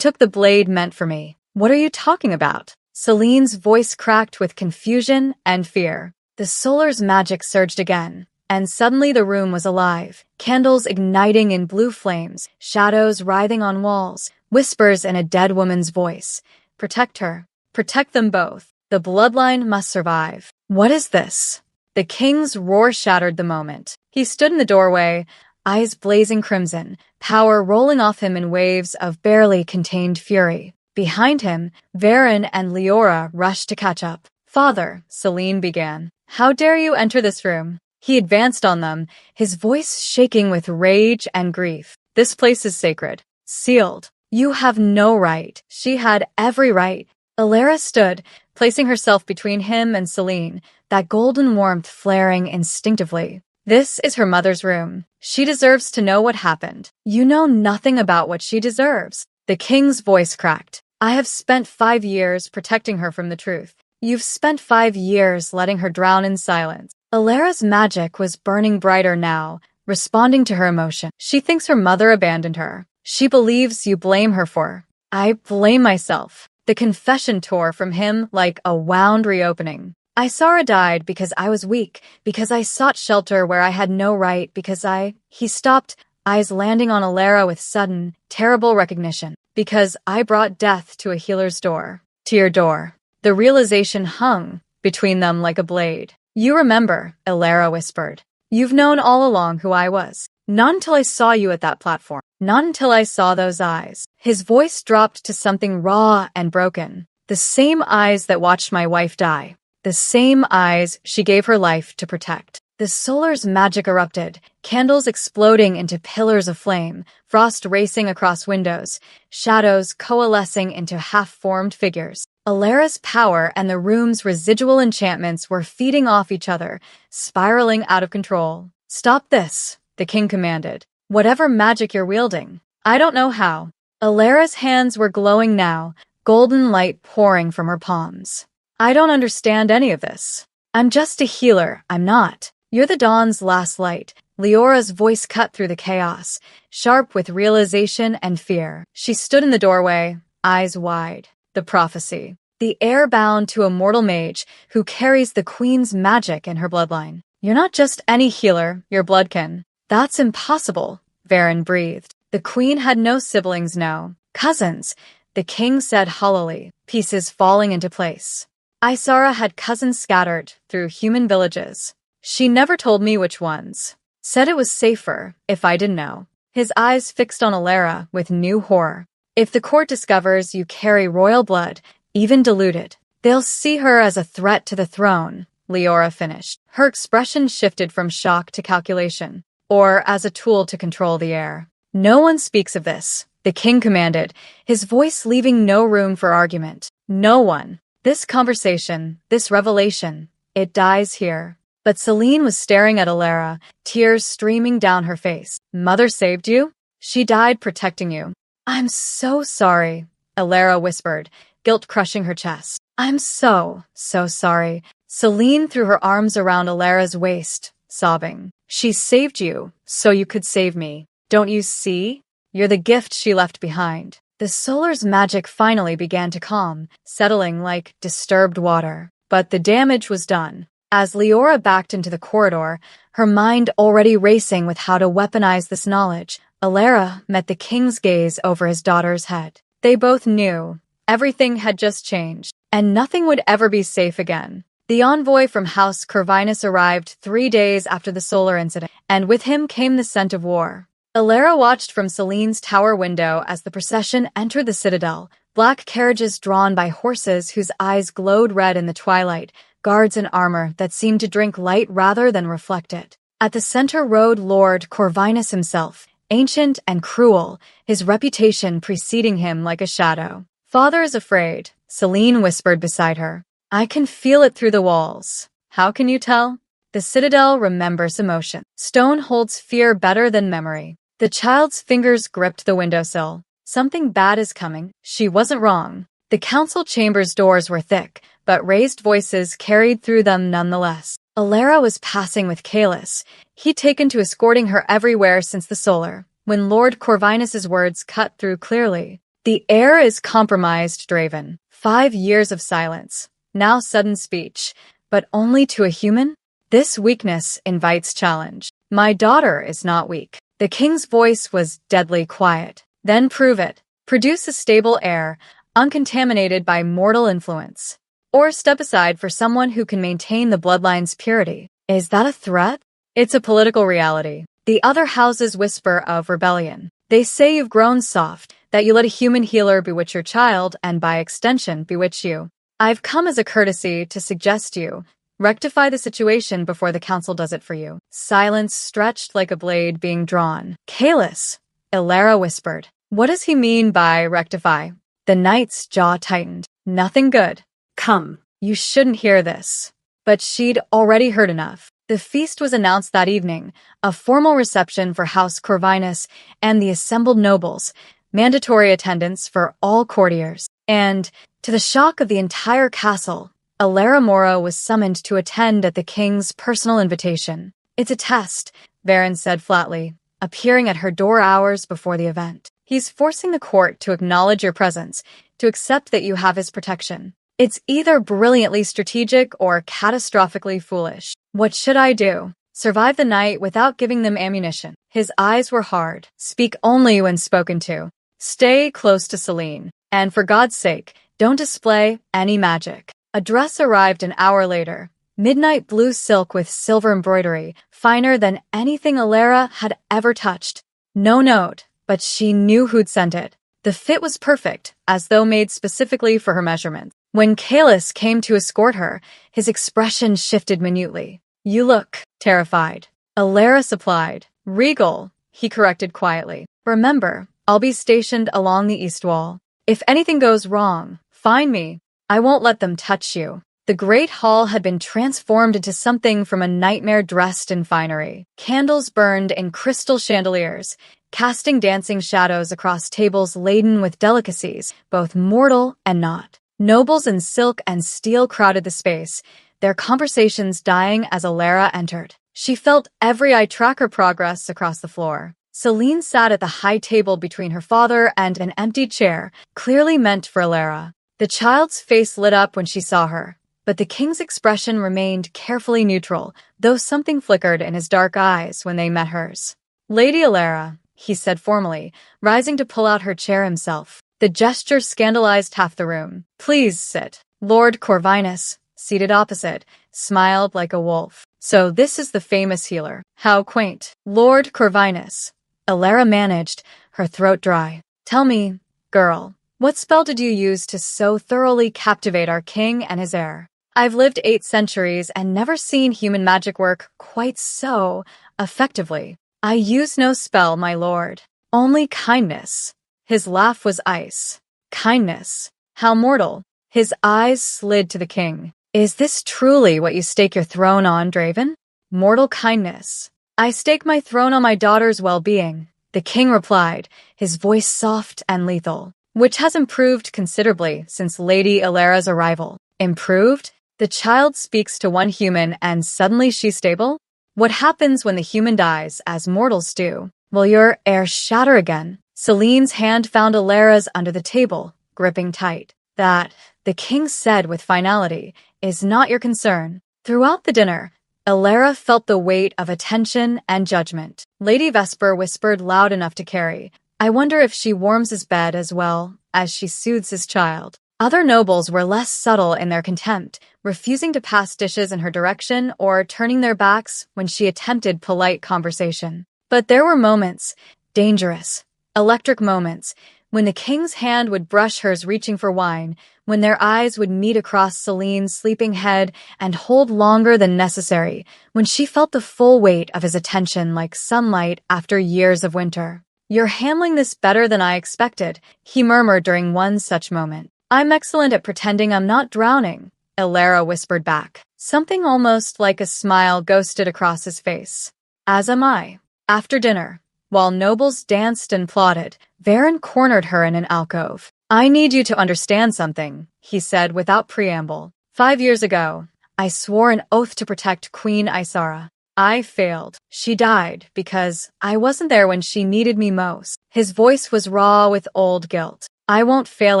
took the blade meant for me." "What are you talking about?" Celine's voice cracked with confusion and fear. The solar's magic surged again, and suddenly the room was alive. Candles igniting in blue flames, shadows writhing on walls, whispers in a dead woman's voice. "Protect her. Protect them both. The bloodline must survive." "What is this?" The king's roar shattered the moment. He stood in the doorway, eyes blazing crimson, power rolling off him in waves of barely contained fury. Behind him, Varen and Leora rushed to catch up. "Father," Celine began, "how dare you enter this room?" He advanced on them, his voice shaking with rage and grief. "This place is sacred. Sealed. You have no right." She had every right. Alara stood, placing herself between him and Celine, that golden warmth flaring instinctively. "This is her mother's room. She deserves to know what happened." "You know nothing about what she deserves." The king's voice cracked. "I have spent 5 years protecting her from the truth. You've spent 5 years letting her drown in silence." Alara's magic was burning brighter now, responding to her emotion. "She thinks her mother abandoned her. She believes you blame her for." "I blame myself." The confession tore from him like a wound reopening. "Isara died because I was weak, because I sought shelter where I had no right, because I—" He stopped, eyes landing on Alara with sudden, terrible recognition. "Because I brought death to a healer's door. To your door." The realization hung between them like a blade. "You remember," Alara whispered. "You've known all along who I was. Not until I saw you at that platform. Not until I saw those eyes." His voice dropped to something raw and broken. "The same eyes that watched my wife die. The same eyes she gave her life to protect." The solar's magic erupted, candles exploding into pillars of flame, frost racing across windows, shadows coalescing into half-formed figures. Alara's power and the room's residual enchantments were feeding off each other, spiraling out of control. "Stop this," the king commanded. "Whatever magic you're wielding. I don't know how." Alara's hands were glowing now, golden light pouring from her palms. "I don't understand any of this. I'm just a healer, I'm not." "You're the dawn's last light." Leora's voice cut through the chaos, sharp with realization and fear. She stood in the doorway, eyes wide. "The prophecy. The heir bound to a mortal mage who carries the queen's magic in her bloodline. You're not just any healer, you're bloodkin." "That's impossible," Varen breathed. "The queen had no siblings, no cousins," the king said hollowly, pieces falling into place. "Isara had cousins scattered through human villages. She never told me which ones. Said it was safer if I didn't know." His eyes fixed on Alara with new horror. "If the court discovers you carry royal blood, even diluted, they'll see her as a threat to the throne," Leora finished. Her expression shifted from shock to calculation, or as a tool to control the air. "No one speaks of this," the king commanded, his voice leaving no room for argument. "No one. This conversation, this revelation, it dies here." But Celine was staring at Alara, tears streaming down her face. "Mother saved you? She died protecting you." "I'm so sorry," Alara whispered, guilt crushing her chest. "I'm so sorry." Celine threw her arms around Alara's waist, sobbing. "She saved you, so you could save me. Don't you see? You're the gift she left behind." The solar's magic finally began to calm, settling like disturbed water. But the damage was done. As Leora backed into the corridor, her mind already racing with how to weaponize this knowledge, Alara met the king's gaze over his daughter's head. They both knew everything had just changed, and nothing would ever be safe again. The envoy from House Corvinus arrived 3 days after the solar incident, and with him came the scent of war. Alara watched from Celine's tower window as the procession entered the citadel, black carriages drawn by horses whose eyes glowed red in the twilight, guards in armor that seemed to drink light rather than reflect it. At the center rode Lord Corvinus himself, ancient and cruel, his reputation preceding him like a shadow. "Father is afraid," Celine whispered beside her. "I can feel it through the walls." "How can you tell?" "The citadel remembers emotion. Stone holds fear better than memory." The child's fingers gripped the windowsill. Something bad is coming. She wasn't wrong. The council chamber's doors were thick, but raised voices carried through them nonetheless. Alara was passing with Kalis. He'd taken to escorting her everywhere since the solar, when Lord Corvinus's words cut through clearly. "The air is compromised, Draven." 5 years of silence. Now sudden speech. But only to a human? This weakness invites challenge. "My daughter is not weak." The king's voice was deadly quiet. "Then prove it. Produce a stable air, uncontaminated by mortal influence. Or step aside for someone who can maintain the bloodline's purity." Is that a threat? It's a political reality. The other houses whisper of rebellion. They say you've grown soft, that you let a human healer bewitch your child and by extension bewitch you. I've come as a courtesy to suggest you rectify the situation before the council does it for you. Silence stretched like a blade being drawn. "Kalis," Alara whispered. "What does he mean by rectify?" The knight's jaw tightened. "Nothing good." Come. "You shouldn't hear this." But she'd already heard enough. The feast was announced that evening, a formal reception for House Corvinus and the assembled nobles, mandatory attendance for all courtiers. And, to the shock of the entire castle, Alara Mora was summoned to attend at the king's personal invitation. "It's a test," Varen said flatly, appearing at her door hours before the event. "He's forcing the court to acknowledge your presence, to accept that you have his protection. It's either brilliantly strategic or catastrophically foolish. What should I do? Survive the night without giving them ammunition?" His eyes were hard. "Speak only when spoken to. Stay close to Celine. And for God's sake, don't display any magic." A dress arrived an hour later. Midnight blue silk with silver embroidery, finer than anything Alara had ever touched. No note, but she knew who'd sent it. The fit was perfect, as though made specifically for her measurements. When Kalis came to escort her, his expression shifted minutely. "You look terrified." Alara supplied. "Regal," he corrected quietly. "Remember, I'll be stationed along the east wall. If anything goes wrong, find me. I won't let them touch you." The great hall had been transformed into something from a nightmare dressed in finery. Candles burned in crystal chandeliers, casting dancing shadows across tables laden with delicacies, both mortal and not. Nobles in silk and steel crowded the space, their conversations dying as Alara entered. She felt every eye track her progress across the floor. Celine sat at the high table between her father and an empty chair, clearly meant for Alara. The child's face lit up when she saw her, but the king's expression remained carefully neutral, though something flickered in his dark eyes when they met hers. "Lady Alara," he said formally, rising to pull out her chair himself. The gesture scandalized half the room. "Please sit." Lord Corvinus, seated opposite, smiled like a wolf. "So this is the famous healer. How quaint." "Lord Corvinus," Alara managed, her throat dry. "Tell me, girl, what spell did you use to so thoroughly captivate our king and his heir? I've lived 8 centuries and never seen human magic work quite so effectively." "I use no spell, my lord. Only kindness." His laugh was ice. "Kindness? How mortal." His eyes slid to the king. "Is this truly what you stake your throne on, Draven? Mortal kindness?" "I stake my throne on my daughter's well-being," the king replied, his voice soft and lethal. "Which has improved considerably since Lady Alara's arrival." "Improved?" The child speaks to one human and suddenly she's stable? What happens when the human dies, as mortals do? Will your heir shatter again? Celine's hand found Alara's under the table, gripping tight. "That," the king said with finality, "is not your concern." Throughout the dinner, Alara felt the weight of attention and judgment. Lady Vesper whispered loud enough to carry. "I wonder if she warms his bed as well as she soothes his child." Other nobles were less subtle in their contempt, refusing to pass dishes in her direction or turning their backs when she attempted polite conversation. But there were moments, dangerous, electric moments, when the king's hand would brush hers reaching for wine, when their eyes would meet across Celine's sleeping head and hold longer than necessary, when she felt the full weight of his attention like sunlight after years of winter. "You're handling this better than I expected," he murmured during one such moment. "I'm excellent at pretending I'm not drowning," Elara whispered back. Something almost like a smile ghosted across his face. "As am I." After dinner, while nobles danced and applauded, Varen cornered her in an alcove. "I need you to understand something," he said without preamble. 5 years ago, I swore an oath to protect Queen Isara. I failed. She died because I wasn't there when she needed me most." His voice was raw with old guilt. "I won't fail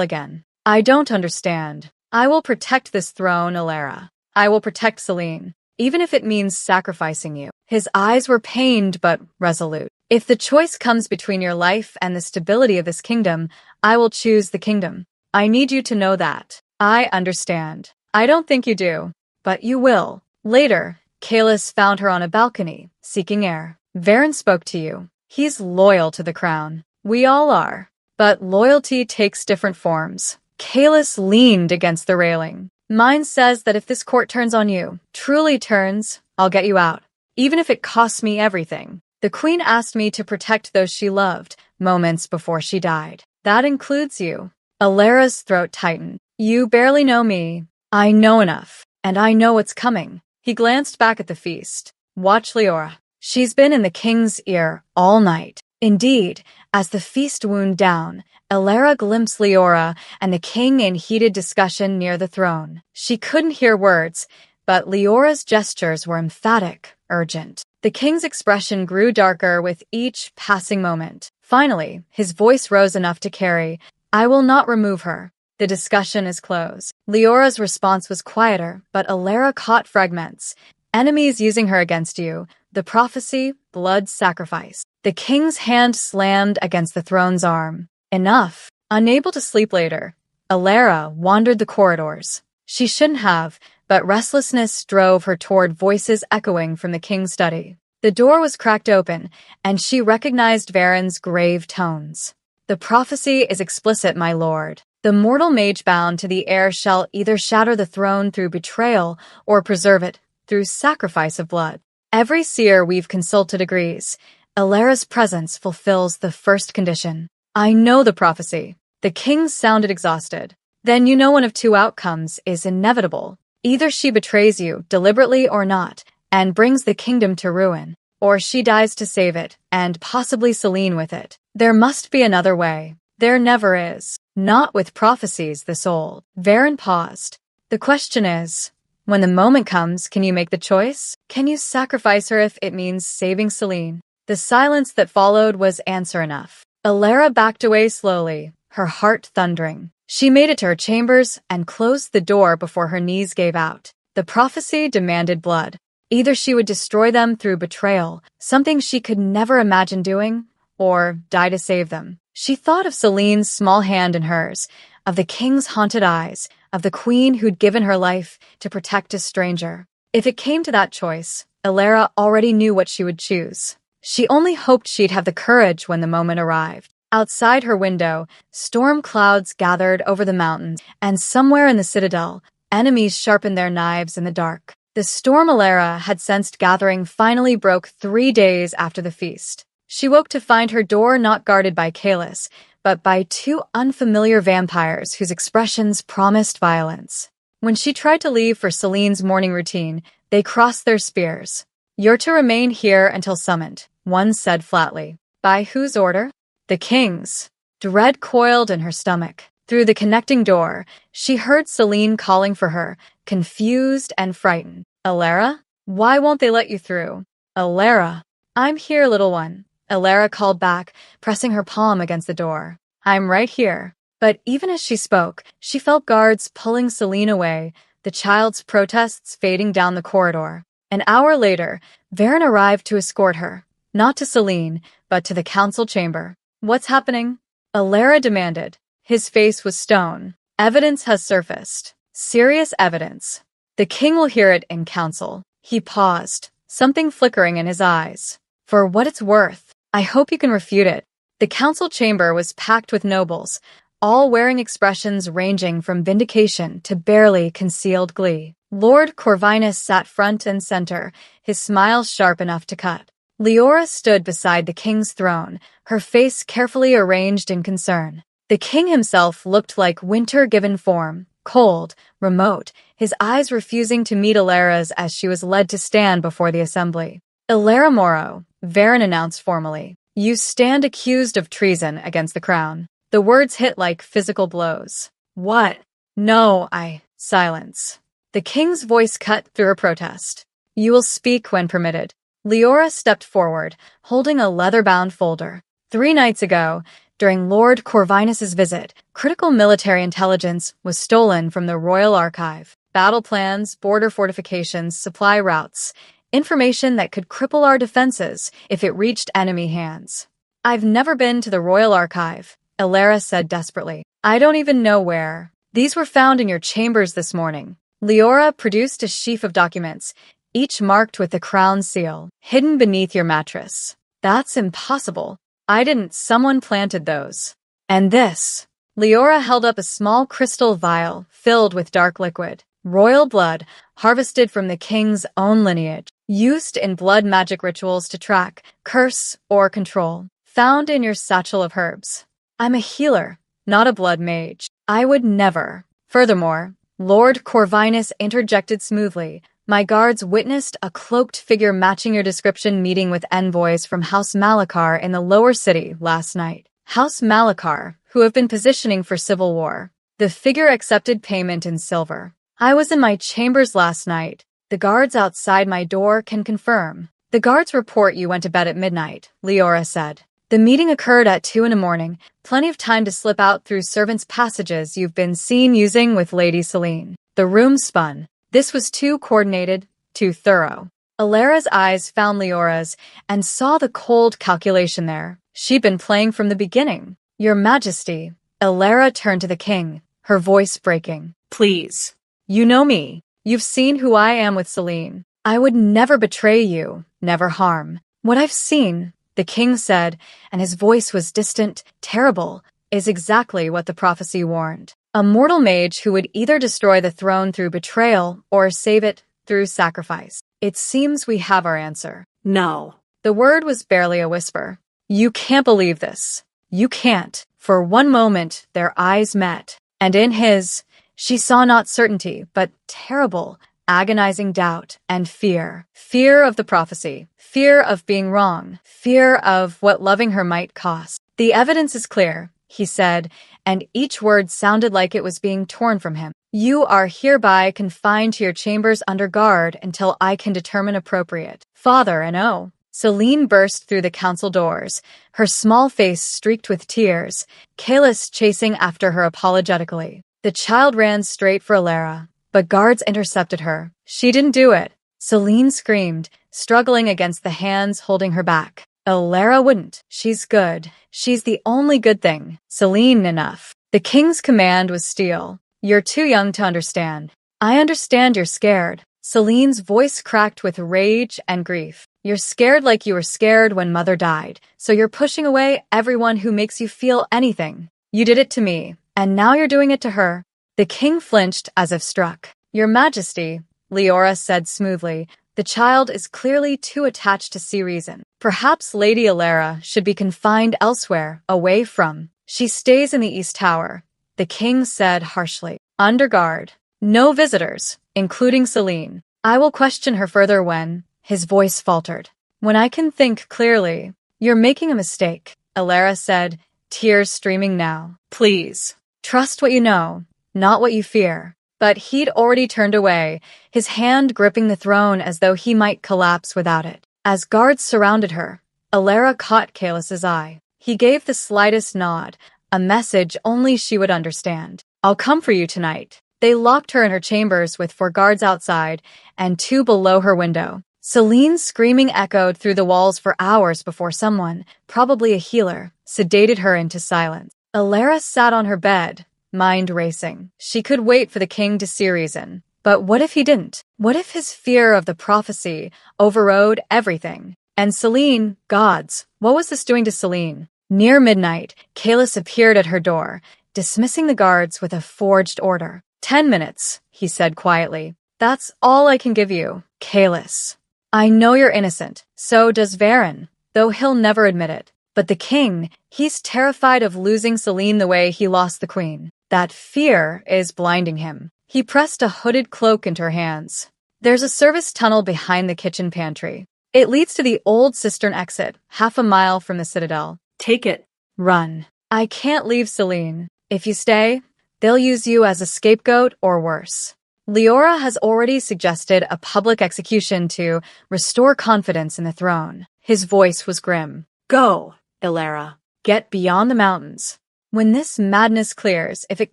again. I don't understand. I will protect this throne, Elara. I will protect Celine, even if it means sacrificing you." His eyes were pained but resolute. "If the choice comes between your life and the stability of this kingdom, I will choose the kingdom. I need you to know that." "I understand. I don't think you do, but you will." Later, Kalis found her on a balcony, seeking air. "Varen spoke to you. He's loyal to the crown. We all are. But loyalty takes different forms." Kalis leaned against the railing. "Mine says that if this court turns on you, truly turns, I'll get you out, even if it costs me everything. The queen asked me to protect those she loved moments before she died. That includes you." Alara's throat tightened. "You barely know me. I know enough, and I know what's coming." He glanced back at the feast. "Watch Leora. She's been in the king's ear all night." Indeed, as the feast wound down, Elara glimpsed Leora and the king in heated discussion near the throne. She couldn't hear words, but Leora's gestures were emphatic, urgent. The king's expression grew darker with each passing moment. Finally, his voice rose enough to carry, "I will not remove her. The discussion is closed." Leora's response was quieter, but Elara caught fragments. "Enemies using her against you. The prophecy, blood sacrifice." The king's hand slammed against the throne's arm. Enough. Unable to sleep later, Elara wandered the corridors. She shouldn't have, but restlessness drove her toward voices echoing from the king's study. The door was cracked open, and she recognized Varen's grave tones. "The prophecy is explicit, my lord. The mortal mage bound to the heir shall either shatter the throne through betrayal or preserve it through sacrifice of blood. Every seer we've consulted agrees. Elara's presence fulfills the first condition." "I know the prophecy." The king sounded exhausted. "Then you know one of two outcomes is inevitable. Either she betrays you, deliberately or not, and brings the kingdom to ruin, or she dies to save it, and possibly Celine with it. There must be another way." "There never is. Not with prophecies this old." Varen paused. "The question is, when the moment comes, can you make the choice? Can you sacrifice her if it means saving Celine?" The silence that followed was answer enough. Elara backed away slowly, her heart thundering. She made it to her chambers and closed the door before her knees gave out. The prophecy demanded blood. Either she would destroy them through betrayal, something she could never imagine doing, or die to save them. She thought of Celine's small hand in hers, of the king's haunted eyes, of the queen who'd given her life to protect a stranger. If it came to that choice, Elara already knew what she would choose. She only hoped she'd have the courage when the moment arrived. Outside her window, storm clouds gathered over the mountains, and somewhere in the citadel, enemies sharpened their knives in the dark. The storm Elara had sensed gathering finally broke 3 days after the feast. She woke to find her door not guarded by Kalis, but by 2 unfamiliar vampires whose expressions promised violence. When she tried to leave for Celine's morning routine, they crossed their spears. "You're to remain here until summoned," one said flatly. "By whose order?" "The king's." Dread coiled in her stomach. Through the connecting door, she heard Celine calling for her, confused and frightened. "Elara? Why won't they let you through?" "Elara." "I'm here, little one," Elara called back, pressing her palm against the door. "I'm right here." But even as she spoke, she felt guards pulling Celine away, the child's protests fading down the corridor. An hour later, Varen arrived to escort her, not to Celine, but to the council chamber. "What's happening?" Elara demanded. His face was stone. Evidence has surfaced. Serious evidence. The king will hear it in council. He paused, something flickering in his eyes. For what it's worth, I hope you can refute it. The council chamber was packed with nobles, all wearing expressions ranging from vindication to barely concealed glee. Lord Corvinus sat front and center, his smile sharp enough to cut. Leora stood beside the king's throne, her face carefully arranged in concern. The king himself looked like winter given form, cold, remote, his eyes refusing to meet Ilara's as she was led to stand before the assembly. Ilara Moro, Varen announced formally, you stand accused of treason against the crown. The words hit like physical blows. What? No, silence. The king's voice cut through a protest. You will speak when permitted. Leora stepped forward, holding a leather-bound folder. 3 nights ago, during Lord Corvinus's visit, critical military intelligence was stolen from the Royal Archive. Battle plans, border fortifications, supply routes, information that could cripple our defenses if it reached enemy hands. I've never been to the Royal Archive, Ilara said desperately. I don't even know where. These were found in your chambers this morning. Leora produced a sheaf of documents, each marked with the crown seal, hidden beneath your mattress. That's impossible. I didn't. Someone planted those. And this. Leora held up a small crystal vial filled with dark liquid. Royal blood, harvested from the king's own lineage, used in blood magic rituals to track, curse, or control. Found in your satchel of herbs. I'm a healer, not a blood mage. I would never. Furthermore, Lord Corvinus interjected smoothly. My guards witnessed a cloaked figure matching your description meeting with envoys from House Malachar in the lower city last night. House Malachar, who have been positioning for civil war. The figure accepted payment in silver. I was in my chambers last night. The guards outside my door can confirm. The guards report you went to bed at midnight, Leora said. The meeting occurred at 2 a.m, plenty of time to slip out through servants' passages you've been seen using with Lady Celine. The room spun. This was too coordinated, too thorough. Ilara's eyes found Leora's and saw the cold calculation there. She'd been playing from the beginning. Your Majesty. Ilara turned to the king, her voice breaking. Please. You know me. You've seen who I am with Celine. I would never betray you, never harm. What I've seen, the king said, and his voice was distant, terrible, is exactly what the prophecy warned. A mortal mage who would either destroy the throne through betrayal or save it through sacrifice. It seems we have our answer. No. The word was barely a whisper. You can't believe this. You can't. For one moment, their eyes met. And in his, she saw not certainty, but terrible, agonizing doubt and fear. Fear of the prophecy. Fear of being wrong. Fear of what loving her might cost. The evidence is clear, he said, and each word sounded like it was being torn from him. You are hereby confined to your chambers under guard until I can determine appropriate. Father and oh. Celine burst through the council doors, her small face streaked with tears, Kalis chasing after her apologetically. The child ran straight for Ilara, but guards intercepted her. She didn't do it. Celine screamed, struggling against the hands holding her back. Ilara wouldn't. She's good. She's the only good thing. Celine, enough. The king's command was steel. You're too young to understand. I understand you're scared. Celine's voice cracked with rage and grief. You're scared like you were scared when Mother died, so you're pushing away everyone who makes you feel anything. You did it to me, and now you're doing it to her. The king flinched as if struck. Your Majesty, Leora said smoothly, the child is clearly too attached to see reason. Perhaps Lady Ilara should be confined elsewhere, away from. She stays in the East Tower, the king said harshly. Under guard. No visitors, including Celine. I will question her further when... His voice faltered. When I can think clearly. You're making a mistake, Ilara said, tears streaming now. Please. Trust what you know, not what you fear. But he'd already turned away, his hand gripping the throne as though he might collapse without it. As guards surrounded her, Ilara caught Kalis's eye. He gave the slightest nod, a message only she would understand. I'll come for you tonight. They locked her in her chambers with 4 guards outside and 2 below her window. Celine's screaming echoed through the walls for hours before someone, probably a healer, sedated her into silence. Ilara sat on her bed, mind racing. She could wait for the king to see reason. But what if he didn't? What if his fear of the prophecy overrode everything? And Selene, gods, what was this doing to Selene? Near midnight, Kalis appeared at her door, dismissing the guards with a forged order. 10 minutes, he said quietly. That's all I can give you, Kalis. I know you're innocent, so does Varen, though he'll never admit it. But the king, he's terrified of losing Selene the way he lost the queen. That fear is blinding him. He pressed a hooded cloak into her hands. There's a service tunnel behind the kitchen pantry. It leads to the old cistern exit, half a mile from the citadel. Take it. Run. I can't leave Selene. If you stay, they'll use you as a scapegoat or worse. Leora has already suggested a public execution to restore confidence in the throne. His voice was grim. Go, Ilera. Get beyond the mountains. When this madness clears, if it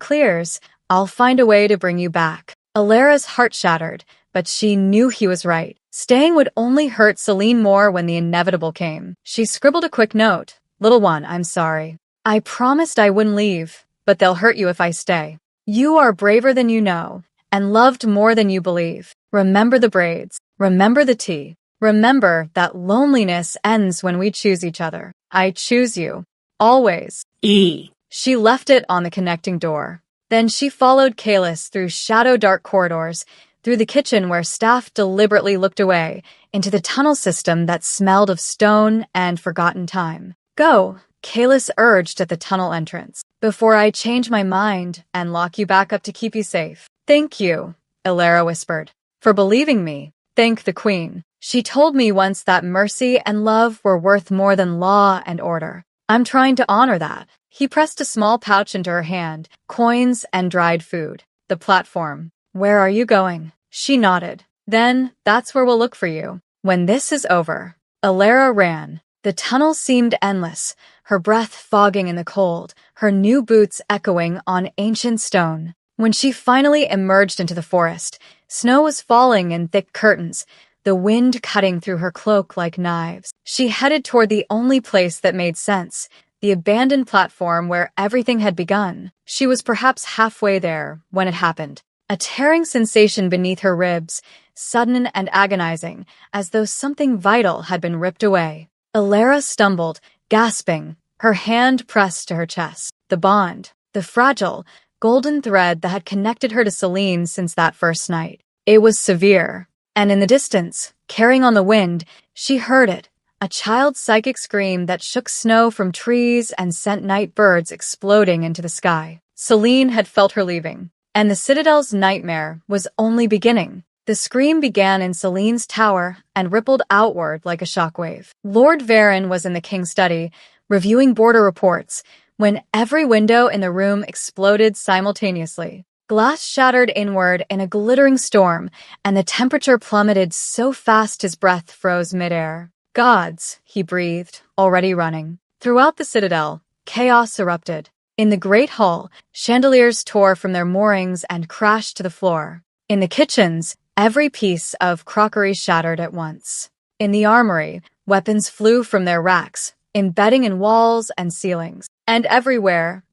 clears, I'll find a way to bring you back. Ilera's heart shattered, but she knew he was right. Staying would only hurt Selene more when the inevitable came. She scribbled a quick note. Little one, I'm sorry. I promised I wouldn't leave, but they'll hurt you if I stay. You are braver than you know, and loved more than you believe. Remember the braids. Remember the tea. Remember that loneliness ends when we choose each other. I choose you. Always. E. She left it on the connecting door. Then she followed Kalis through shadow-dark corridors, through the kitchen where staff deliberately looked away, into the tunnel system that smelled of stone and forgotten time. Go, Kalis urged at the tunnel entrance, before I change my mind and lock you back up to keep you safe. Thank you, Ilera whispered, for believing me. Thank the queen. She told me once that mercy and love were worth more than law and order. I'm trying to honor that. He pressed a small pouch into her hand, coins and dried food. The platform. Where are you going? She nodded. Then, that's where we'll look for you. When this is over. Ilera ran. The tunnel seemed endless, her breath fogging in the cold, her new boots echoing on ancient stone. When she finally emerged into the forest, snow was falling in thick curtains, the wind cutting through her cloak like knives. She headed toward the only place that made sense, the abandoned platform where everything had begun. She was perhaps halfway there when it happened. A tearing sensation beneath her ribs, sudden and agonizing, as though something vital had been ripped away. Ilera stumbled, gasping, her hand pressed to her chest. The bond, the fragile, golden thread that had connected her to Selene since that first night. It was severe, and in the distance, carrying on the wind, she heard it, a child's psychic scream that shook snow from trees and sent night birds exploding into the sky. Selene had felt her leaving, and the Citadel's nightmare was only beginning. The scream began in Selene's tower and rippled outward like a shockwave. Lord Varen was in the king's study, reviewing border reports, when every window in the room exploded simultaneously. Glass shattered inward in a glittering storm, and the temperature plummeted so fast his breath froze midair. Gods, he breathed, already running. Throughout the citadel, chaos erupted. In the great hall, chandeliers tore from their moorings and crashed to the floor. In the kitchens, every piece of crockery shattered at once. In the armory, weapons flew from their racks, embedding in walls and ceilings. And everywhere,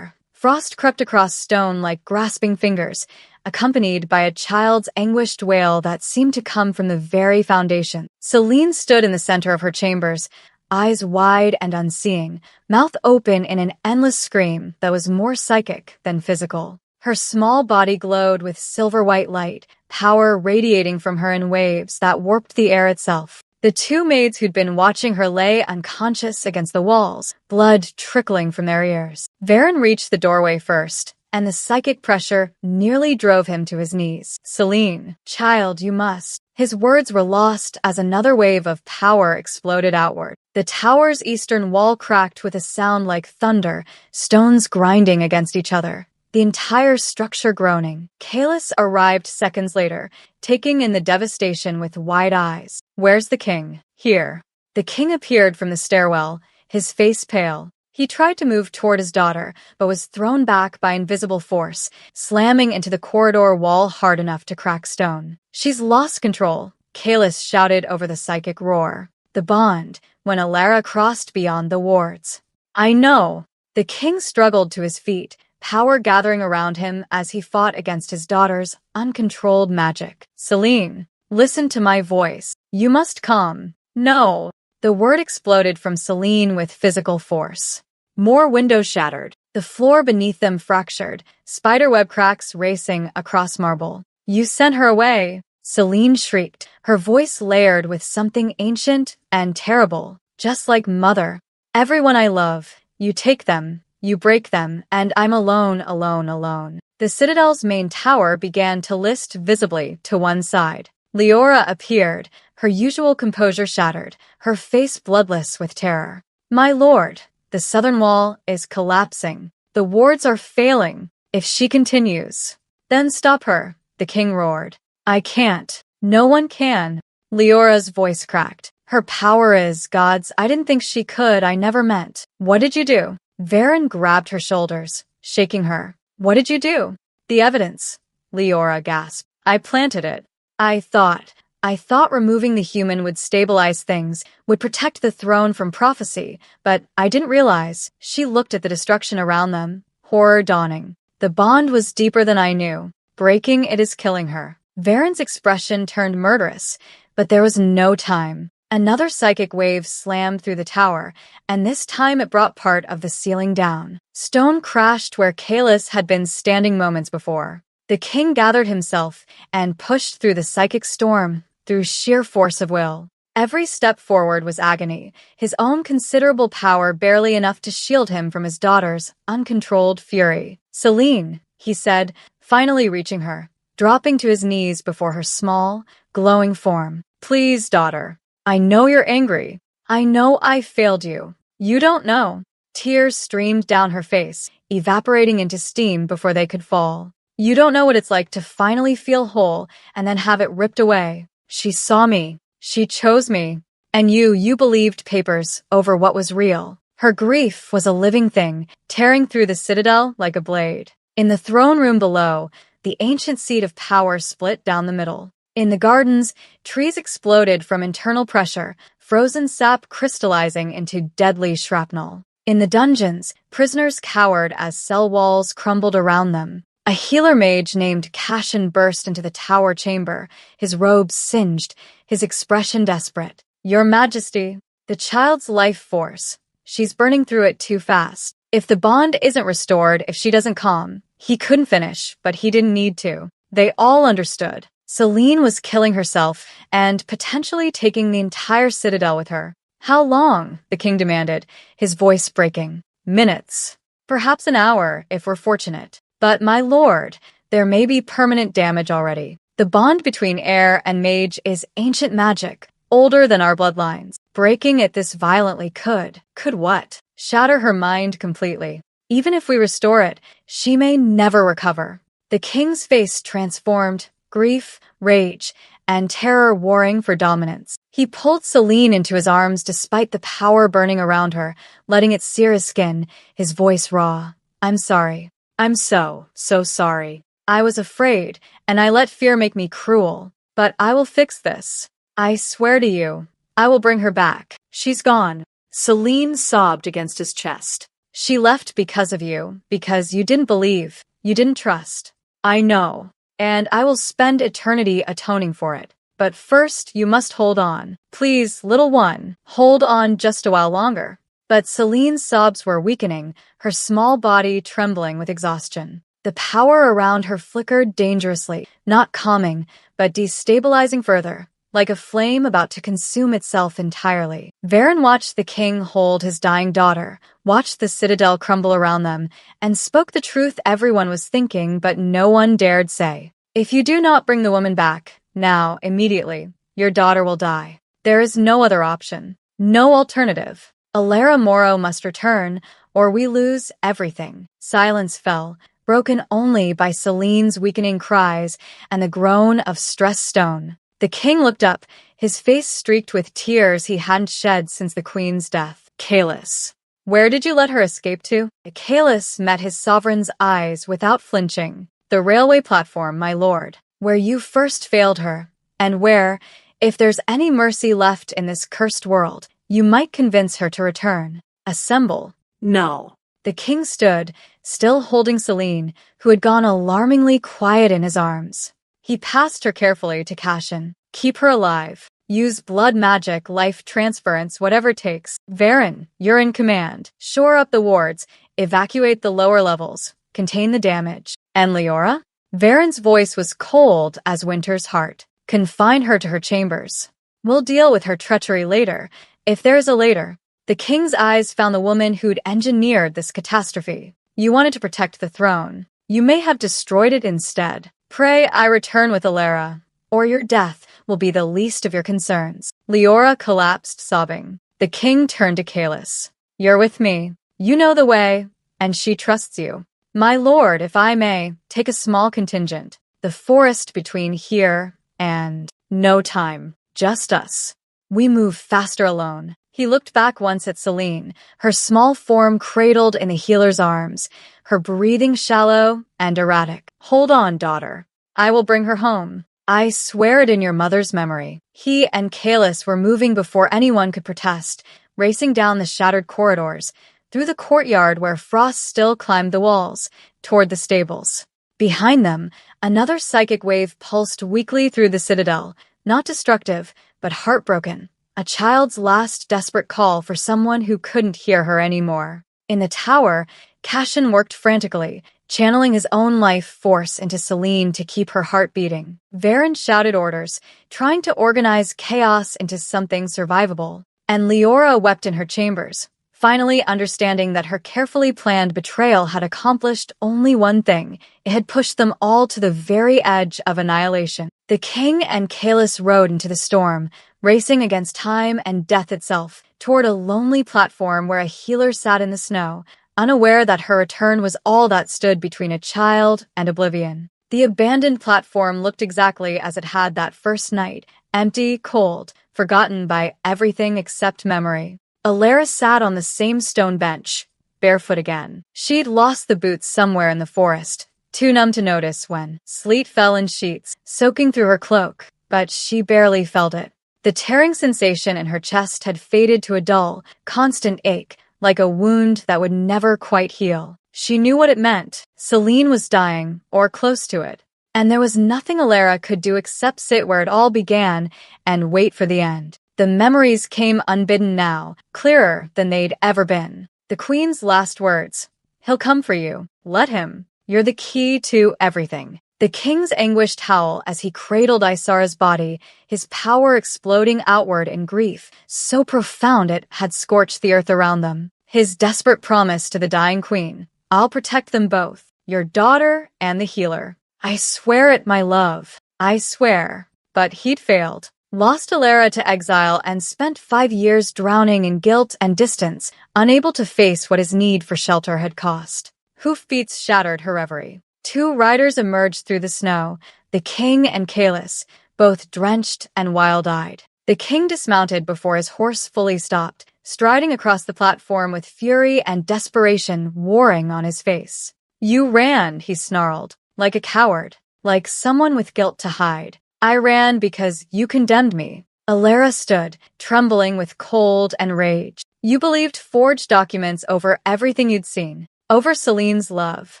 frost crept across stone like grasping fingers, accompanied by a child's anguished wail that seemed to come from the very foundation. Selene stood in the center of her chambers, eyes wide and unseeing, mouth open in an endless scream that was more psychic than physical. Her small body glowed with silver-white light, power radiating from her in waves that warped the air itself. The two maids who'd been watching her lay unconscious against the walls, blood trickling from their ears. Varen reached the doorway first, and the psychic pressure nearly drove him to his knees. Selene, child, you must. His words were lost as another wave of power exploded outward. The tower's eastern wall cracked with a sound like thunder, stones grinding against each other. The entire structure groaning. Kalis arrived seconds later, taking in the devastation with wide eyes. Where's the king? Here. The king appeared from the stairwell, his face pale. He tried to move toward his daughter, but was thrown back by invisible force, slamming into the corridor wall hard enough to crack stone. She's lost control, Kalis shouted over the psychic roar. The bond, when Ilera crossed beyond the wards. I know. The king struggled to his feet, power gathering around him as he fought against his daughter's uncontrolled magic. Selene, listen to my voice. You must come. No. The word exploded from Selene with physical force. More windows shattered, the floor beneath them fractured, spiderweb cracks racing across marble. You sent her away, Selene shrieked, her voice layered with something ancient and terrible, just like Mother. Everyone I love, you take them, you break them, and I'm alone, alone, alone. The Citadel's main tower began to list visibly to one side. Leora appeared, her usual composure shattered, her face bloodless with terror. My lord, the southern wall is collapsing. The wards are failing. If she continues, then stop her, the king roared. I can't. No one can. Leora's voice cracked. Her power is God's. I didn't think she could. I never meant. What did you do? Varen grabbed her shoulders, shaking her. What did you do? The evidence. Leora gasped. I planted it. I thought removing the human would stabilize things, would protect the throne from prophecy, but I didn't realize. She looked at the destruction around them, horror dawning. The bond was deeper than I knew. Breaking it is killing her. Varen's expression turned murderous, but there was no time. Another psychic wave slammed through the tower, and this time it brought part of the ceiling down. Stone crashed where Kalis had been standing moments before. The king gathered himself and pushed through the psychic storm, through sheer force of will. Every step forward was agony, his own considerable power barely enough to shield him from his daughter's uncontrolled fury. Selene, he said, finally reaching her, dropping to his knees before her small, glowing form. Please, daughter. I know you're angry. I know I failed you. You don't know. Tears streamed down her face, evaporating into steam before they could fall. You don't know what it's like to finally feel whole and then have it ripped away. She saw me. She chose me. And you believed papers over what was real. Her grief was a living thing, tearing through the citadel like a blade. In the throne room below, the ancient seat of power split down the middle. In the gardens, trees exploded from internal pressure, frozen sap crystallizing into deadly shrapnel. In the dungeons, prisoners cowered as cell walls crumbled around them. A healer mage named Cashin burst into the tower chamber, his robes singed, his expression desperate. Your Majesty, the child's life force. She's burning through it too fast. If the bond isn't restored, if she doesn't calm. He couldn't finish, but he didn't need to. They all understood. Selene was killing herself and potentially taking the entire citadel with her. How long? The king demanded, his voice breaking. Minutes. Perhaps an hour, if we're fortunate. But, my lord, there may be permanent damage already. The bond between heir and mage is ancient magic, older than our bloodlines. Breaking it this violently could what? Shatter her mind completely. Even if we restore it, she may never recover. The king's face transformed, grief, rage, and terror warring for dominance. He pulled Selene into his arms despite the power burning around her, letting it sear his skin, his voice raw. I'm sorry. I'm so sorry. I was afraid, and I let fear make me cruel. But I will fix this. I swear to you, I will bring her back. She's gone. Selene sobbed against his chest. She left because of you, because you didn't believe, you didn't trust. I know, and I will spend eternity atoning for it. But first, you must hold on. Please, little one, hold on just a while longer. But Selene's sobs were weakening, her small body trembling with exhaustion. The power around her flickered dangerously, not calming, but destabilizing further, like a flame about to consume itself entirely. Varen watched the king hold his dying daughter, watched the citadel crumble around them, and spoke the truth everyone was thinking but no one dared say. If you do not bring the woman back, now, immediately, your daughter will die. There is no other option, no alternative. Alara Moro must return, or we lose everything. Silence fell, broken only by Selene's weakening cries and the groan of stressed stone. The king looked up, his face streaked with tears he hadn't shed since the queen's death. Kalis. Where did you let her escape to? Kalis met his sovereign's eyes without flinching. The railway platform, my lord. Where you first failed her. And where, if there's any mercy left in this cursed world, you might convince her to return. Assemble. No. The king stood, still holding Selene, who had gone alarmingly quiet in his arms. He passed her carefully to Cashin. Keep her alive. Use blood magic, life transference, whatever it takes. Varen, you're in command. Shore up the wards. Evacuate the lower levels. Contain the damage. And Leora? Varen's voice was cold as winter's heart. Confine her to her chambers. We'll deal with her treachery later, if there's a later. The king's eyes found the woman who'd engineered this catastrophe. You wanted to protect the throne. You may have destroyed it instead. Pray I return with Ilara, or your death will be the least of your concerns. Leora collapsed, sobbing. The king turned to Kalis. You're with me. You know the way, and she trusts you. My lord, if I may, take a small contingent. The forest between here and no time. Just us. We move faster alone. He looked back once at Selene, her small form cradled in the healer's arms, her breathing shallow and erratic. Hold on, daughter. I will bring her home. I swear it in your mother's memory. He and Kalis were moving before anyone could protest, racing down the shattered corridors, through the courtyard where frost still climbed the walls, toward the stables. Behind them, another psychic wave pulsed weakly through the citadel, not destructive, but heartbroken. A child's last desperate call for someone who couldn't hear her anymore. In the tower, Cashin worked frantically, channeling his own life force into Selene to keep her heart beating. Varen shouted orders, trying to organize chaos into something survivable. And Leora wept in her chambers, finally understanding that her carefully planned betrayal had accomplished only one thing. It had pushed them all to the very edge of annihilation. The king and Kalis rode into the storm, racing against time and death itself, toward a lonely platform where a healer sat in the snow, unaware that her return was all that stood between a child and oblivion. The abandoned platform looked exactly as it had that first night, empty, cold, forgotten by everything except memory. Ilara sat on the same stone bench, barefoot again. She'd lost the boots somewhere in the forest, too numb to notice when sleet fell in sheets, soaking through her cloak, but she barely felt it. The tearing sensation in her chest had faded to a dull, constant ache, like a wound that would never quite heal. She knew what it meant. Selene was dying, or close to it. And there was nothing Ilara could do except sit where it all began and wait for the end. The memories came unbidden now, clearer than they'd ever been. The queen's last words. He'll come for you. Let him. You're the key to everything. The king's anguished howl as he cradled Isara's body, his power exploding outward in grief, so profound it had scorched the earth around them. His desperate promise to the dying queen. I'll protect them both, your daughter and the healer. I swear it, my love. I swear. But he'd failed. Lost Ilara to exile and spent 5 years drowning in guilt and distance, unable to face what his need for shelter had cost. Hoofbeats shattered her reverie. 2 riders emerged through the snow, the king and Kalis, both drenched and wild-eyed. The king dismounted before his horse fully stopped, striding across the platform with fury and desperation warring on his face. You ran, he snarled, like a coward, like someone with guilt to hide. I ran because you condemned me. Ilara stood, trembling with cold and rage. You believed forged documents over everything you'd seen, over Selene's love.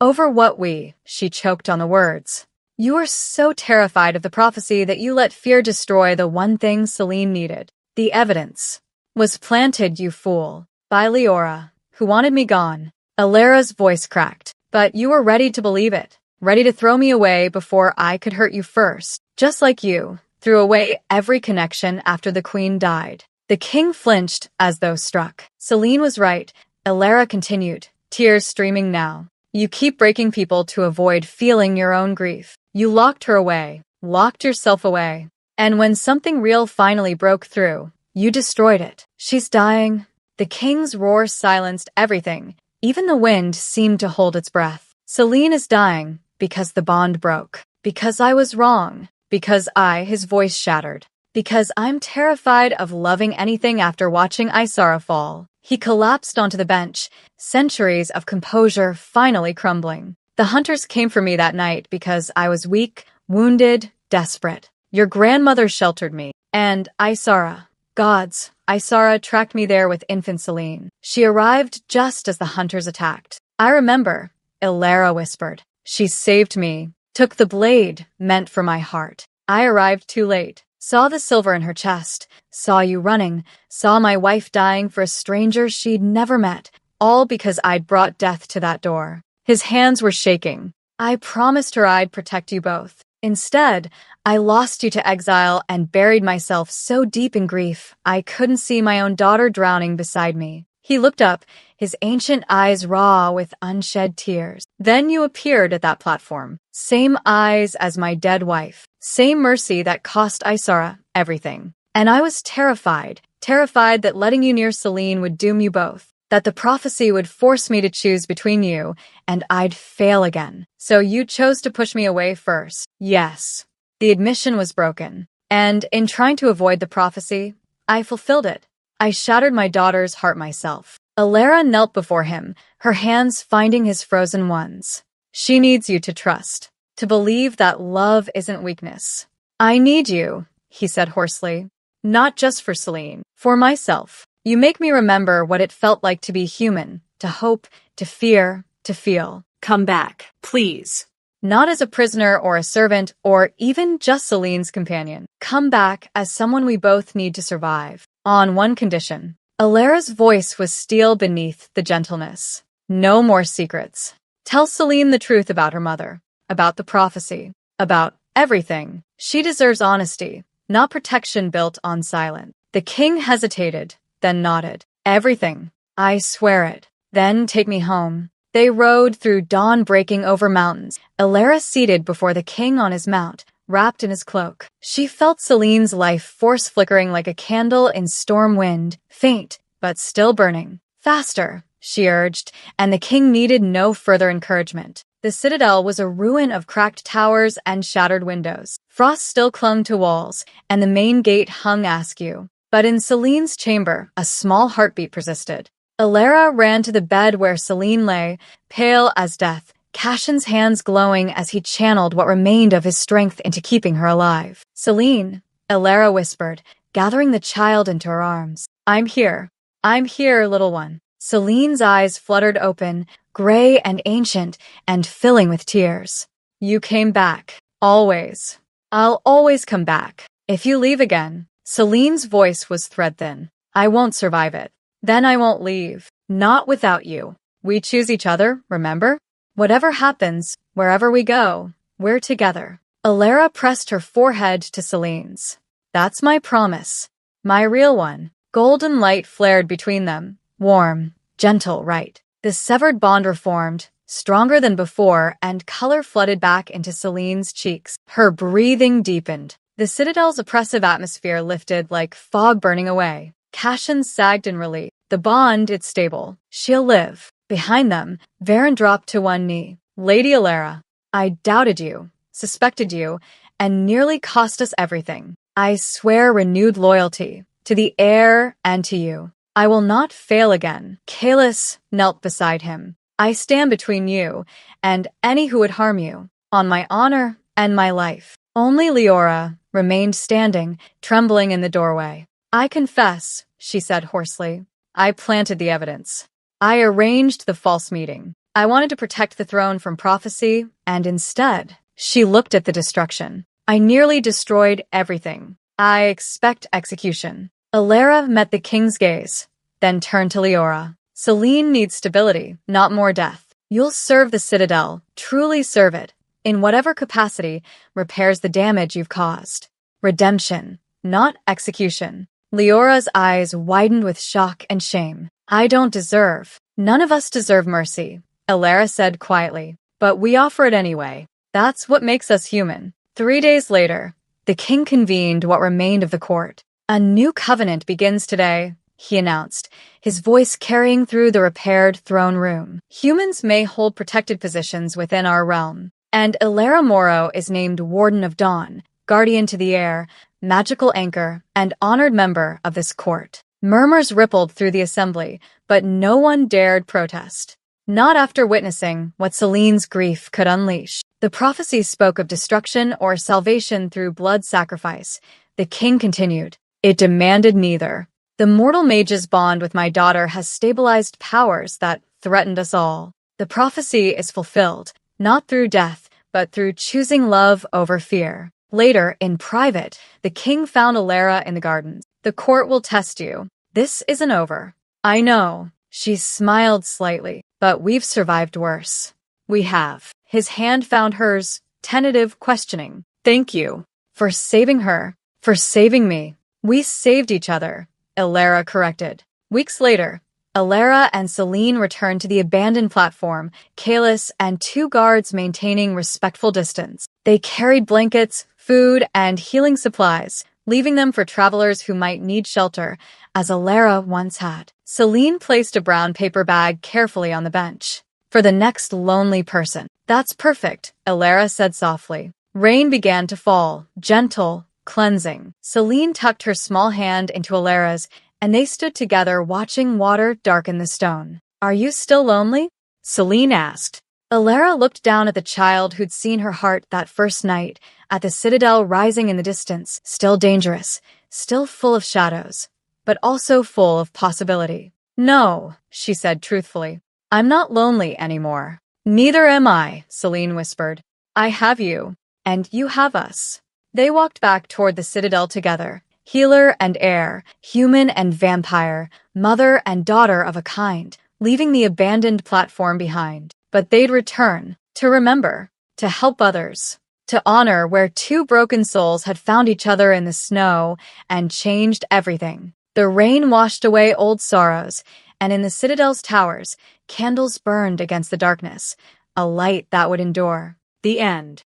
Over what she choked on the words. You were so terrified of the prophecy that you let fear destroy the one thing Selene needed. The evidence was planted, you fool, by Leora, who wanted me gone. Ilara's voice cracked. But you were ready to believe it, ready to throw me away before I could hurt you first, just like you threw away every connection after the queen died. The king flinched as though struck. Selene was right, Ilara continued, tears streaming now. You keep breaking people to avoid feeling your own grief. You locked her away, locked yourself away. And when something real finally broke through, you destroyed it. She's dying. The king's roar silenced everything. Even the wind seemed to hold its breath. Selene is dying because the bond broke. Because I was wrong. Because his voice shattered. Because I'm terrified of loving anything after watching Isara fall. He collapsed onto the bench, centuries of composure finally crumbling. The hunters came for me that night because I was weak, wounded, desperate. Your grandmother sheltered me. And Isara, Gods, Isara tracked me there with infant Selene. She arrived just as the hunters attacked. I remember, Ilara whispered. She saved me, took the blade meant for my heart. I arrived too late, saw the silver in her chest, saw you running, saw my wife dying for a stranger she'd never met, all because I'd brought death to that door. His hands were shaking. I promised her I'd protect you both. Instead, I lost you to exile and buried myself so deep in grief I couldn't see my own daughter drowning beside me. He looked up, his ancient eyes raw with unshed tears. Then you appeared at that platform. Same eyes as my dead wife. Same mercy that cost Isara everything. And I was terrified that letting you near Selene would doom you both. That the prophecy would force me to choose between you, and I'd fail again. So you chose to push me away first. Yes. The admission was broken. And in trying to avoid the prophecy, I fulfilled it. I shattered my daughter's heart myself. Ilara knelt before him, her hands finding his frozen ones. She needs you to trust, to believe that love isn't weakness. I need you, he said hoarsely. Not just for Selene, for myself. You make me remember what it felt like to be human, to hope, to fear, to feel. Come back, please. Not as a prisoner or a servant or even just Selene's companion. Come back as someone we both need to survive. On one condition. Ilara's voice was steel beneath the gentleness. No more secrets. Tell Selene the truth about her mother, about the prophecy, about everything. She deserves honesty, not protection built on silence. The king hesitated, then nodded. Everything. I swear it. Then take me home. They rode through dawn breaking over mountains, Ilara seated before the king on his mount, wrapped in his cloak. She felt Selene's life force flickering like a candle in storm wind, faint, but still burning. Faster, she urged, and the king needed no further encouragement. The citadel was a ruin of cracked towers and shattered windows. Frost still clung to walls, and the main gate hung askew. But in Selene's chamber, a small heartbeat persisted. Ilara ran to the bed where Selene lay, pale as death, Cassion's hands glowing as he channeled what remained of his strength into keeping her alive. Selene, Ilara whispered, gathering the child into her arms. I'm here, little one. Selene's eyes fluttered open, gray and ancient, and filling with tears. You came back. Always. I'll always come back. If you leave again. Selene's voice was thread-thin. I won't survive it. Then I won't leave. Not without you. We choose each other, remember? Whatever happens, wherever we go, we're together. Ilara pressed her forehead to Selene's. That's my promise. My real one. Golden light flared between them. Warm, gentle, right. The severed bond reformed, stronger than before, and color flooded back into Selene's cheeks. Her breathing deepened. The citadel's oppressive atmosphere lifted like fog burning away. Cassion sagged in relief. The bond, it's stable. She'll live. Behind them, Varen dropped to one knee. Lady Ilara, I doubted you, suspected you, and nearly cost us everything. I swear renewed loyalty, to the heir and to you. I will not fail again. Kalis knelt beside him. I stand between you and any who would harm you, on my honor and my life. Only Leora remained standing, trembling in the doorway. I confess, she said hoarsely. I planted the evidence. I arranged the false meeting. I wanted to protect the throne from prophecy, and instead, she looked at the destruction. I nearly destroyed everything. I expect execution. Ilara met the king's gaze, then turned to Leora. Selene needs stability, not more death. You'll serve the citadel, truly serve it. In whatever capacity, repairs the damage you've caused. Redemption, not execution. Leora's eyes widened with shock and shame. I don't deserve. None of us deserve mercy, Ilara said quietly. But we offer it anyway. That's what makes us human. 3 days later, the king convened what remained of the court. A new covenant begins today, he announced, his voice carrying through the repaired throne room. Humans may hold protected positions within our realm. And Ilara Moro is named Warden of Dawn, guardian to the air, magical anchor, and honored member of this court. Murmurs rippled through the assembly, but no one dared protest. Not after witnessing what Selene's grief could unleash. The prophecy spoke of destruction or salvation through blood sacrifice. The king continued. It demanded neither. The mortal mage's bond with my daughter has stabilized powers that threatened us all. The prophecy is fulfilled, not through death, but through choosing love over fear. Later, in private, the king found Alara in the gardens. The court will test you. This isn't over. I know. She smiled slightly, but we've survived worse. We have. His hand found hers, tentative, questioning. Thank you. For saving her. For saving me. We saved each other, Alara corrected. Weeks later, Alara and Celine returned to the abandoned platform, Kalis and two guards maintaining respectful distance. They carried blankets, food, and healing supplies, leaving them for travelers who might need shelter, as Alara once had. Celine placed a brown paper bag carefully on the bench. For the next lonely person. That's perfect, Alara said softly. Rain began to fall, gentle, cleansing. Celine tucked her small hand into Alara's, and they stood together watching water darken the stone. Are you still lonely? Celine asked. Alara looked down at the child who'd seen her heart that first night, at the citadel rising in the distance, still dangerous, still full of shadows, but also full of possibility. No, she said truthfully. I'm not lonely anymore. Neither am I, Celine whispered. I have you, and you have us. They walked back toward the citadel together, healer and heir, human and vampire, mother and daughter of a kind, leaving the abandoned platform behind. But they'd return, to remember, to help others, to honor where two broken souls had found each other in the snow and changed everything. The rain washed away old sorrows, and in the citadel's towers, candles burned against the darkness, a light that would endure. The end.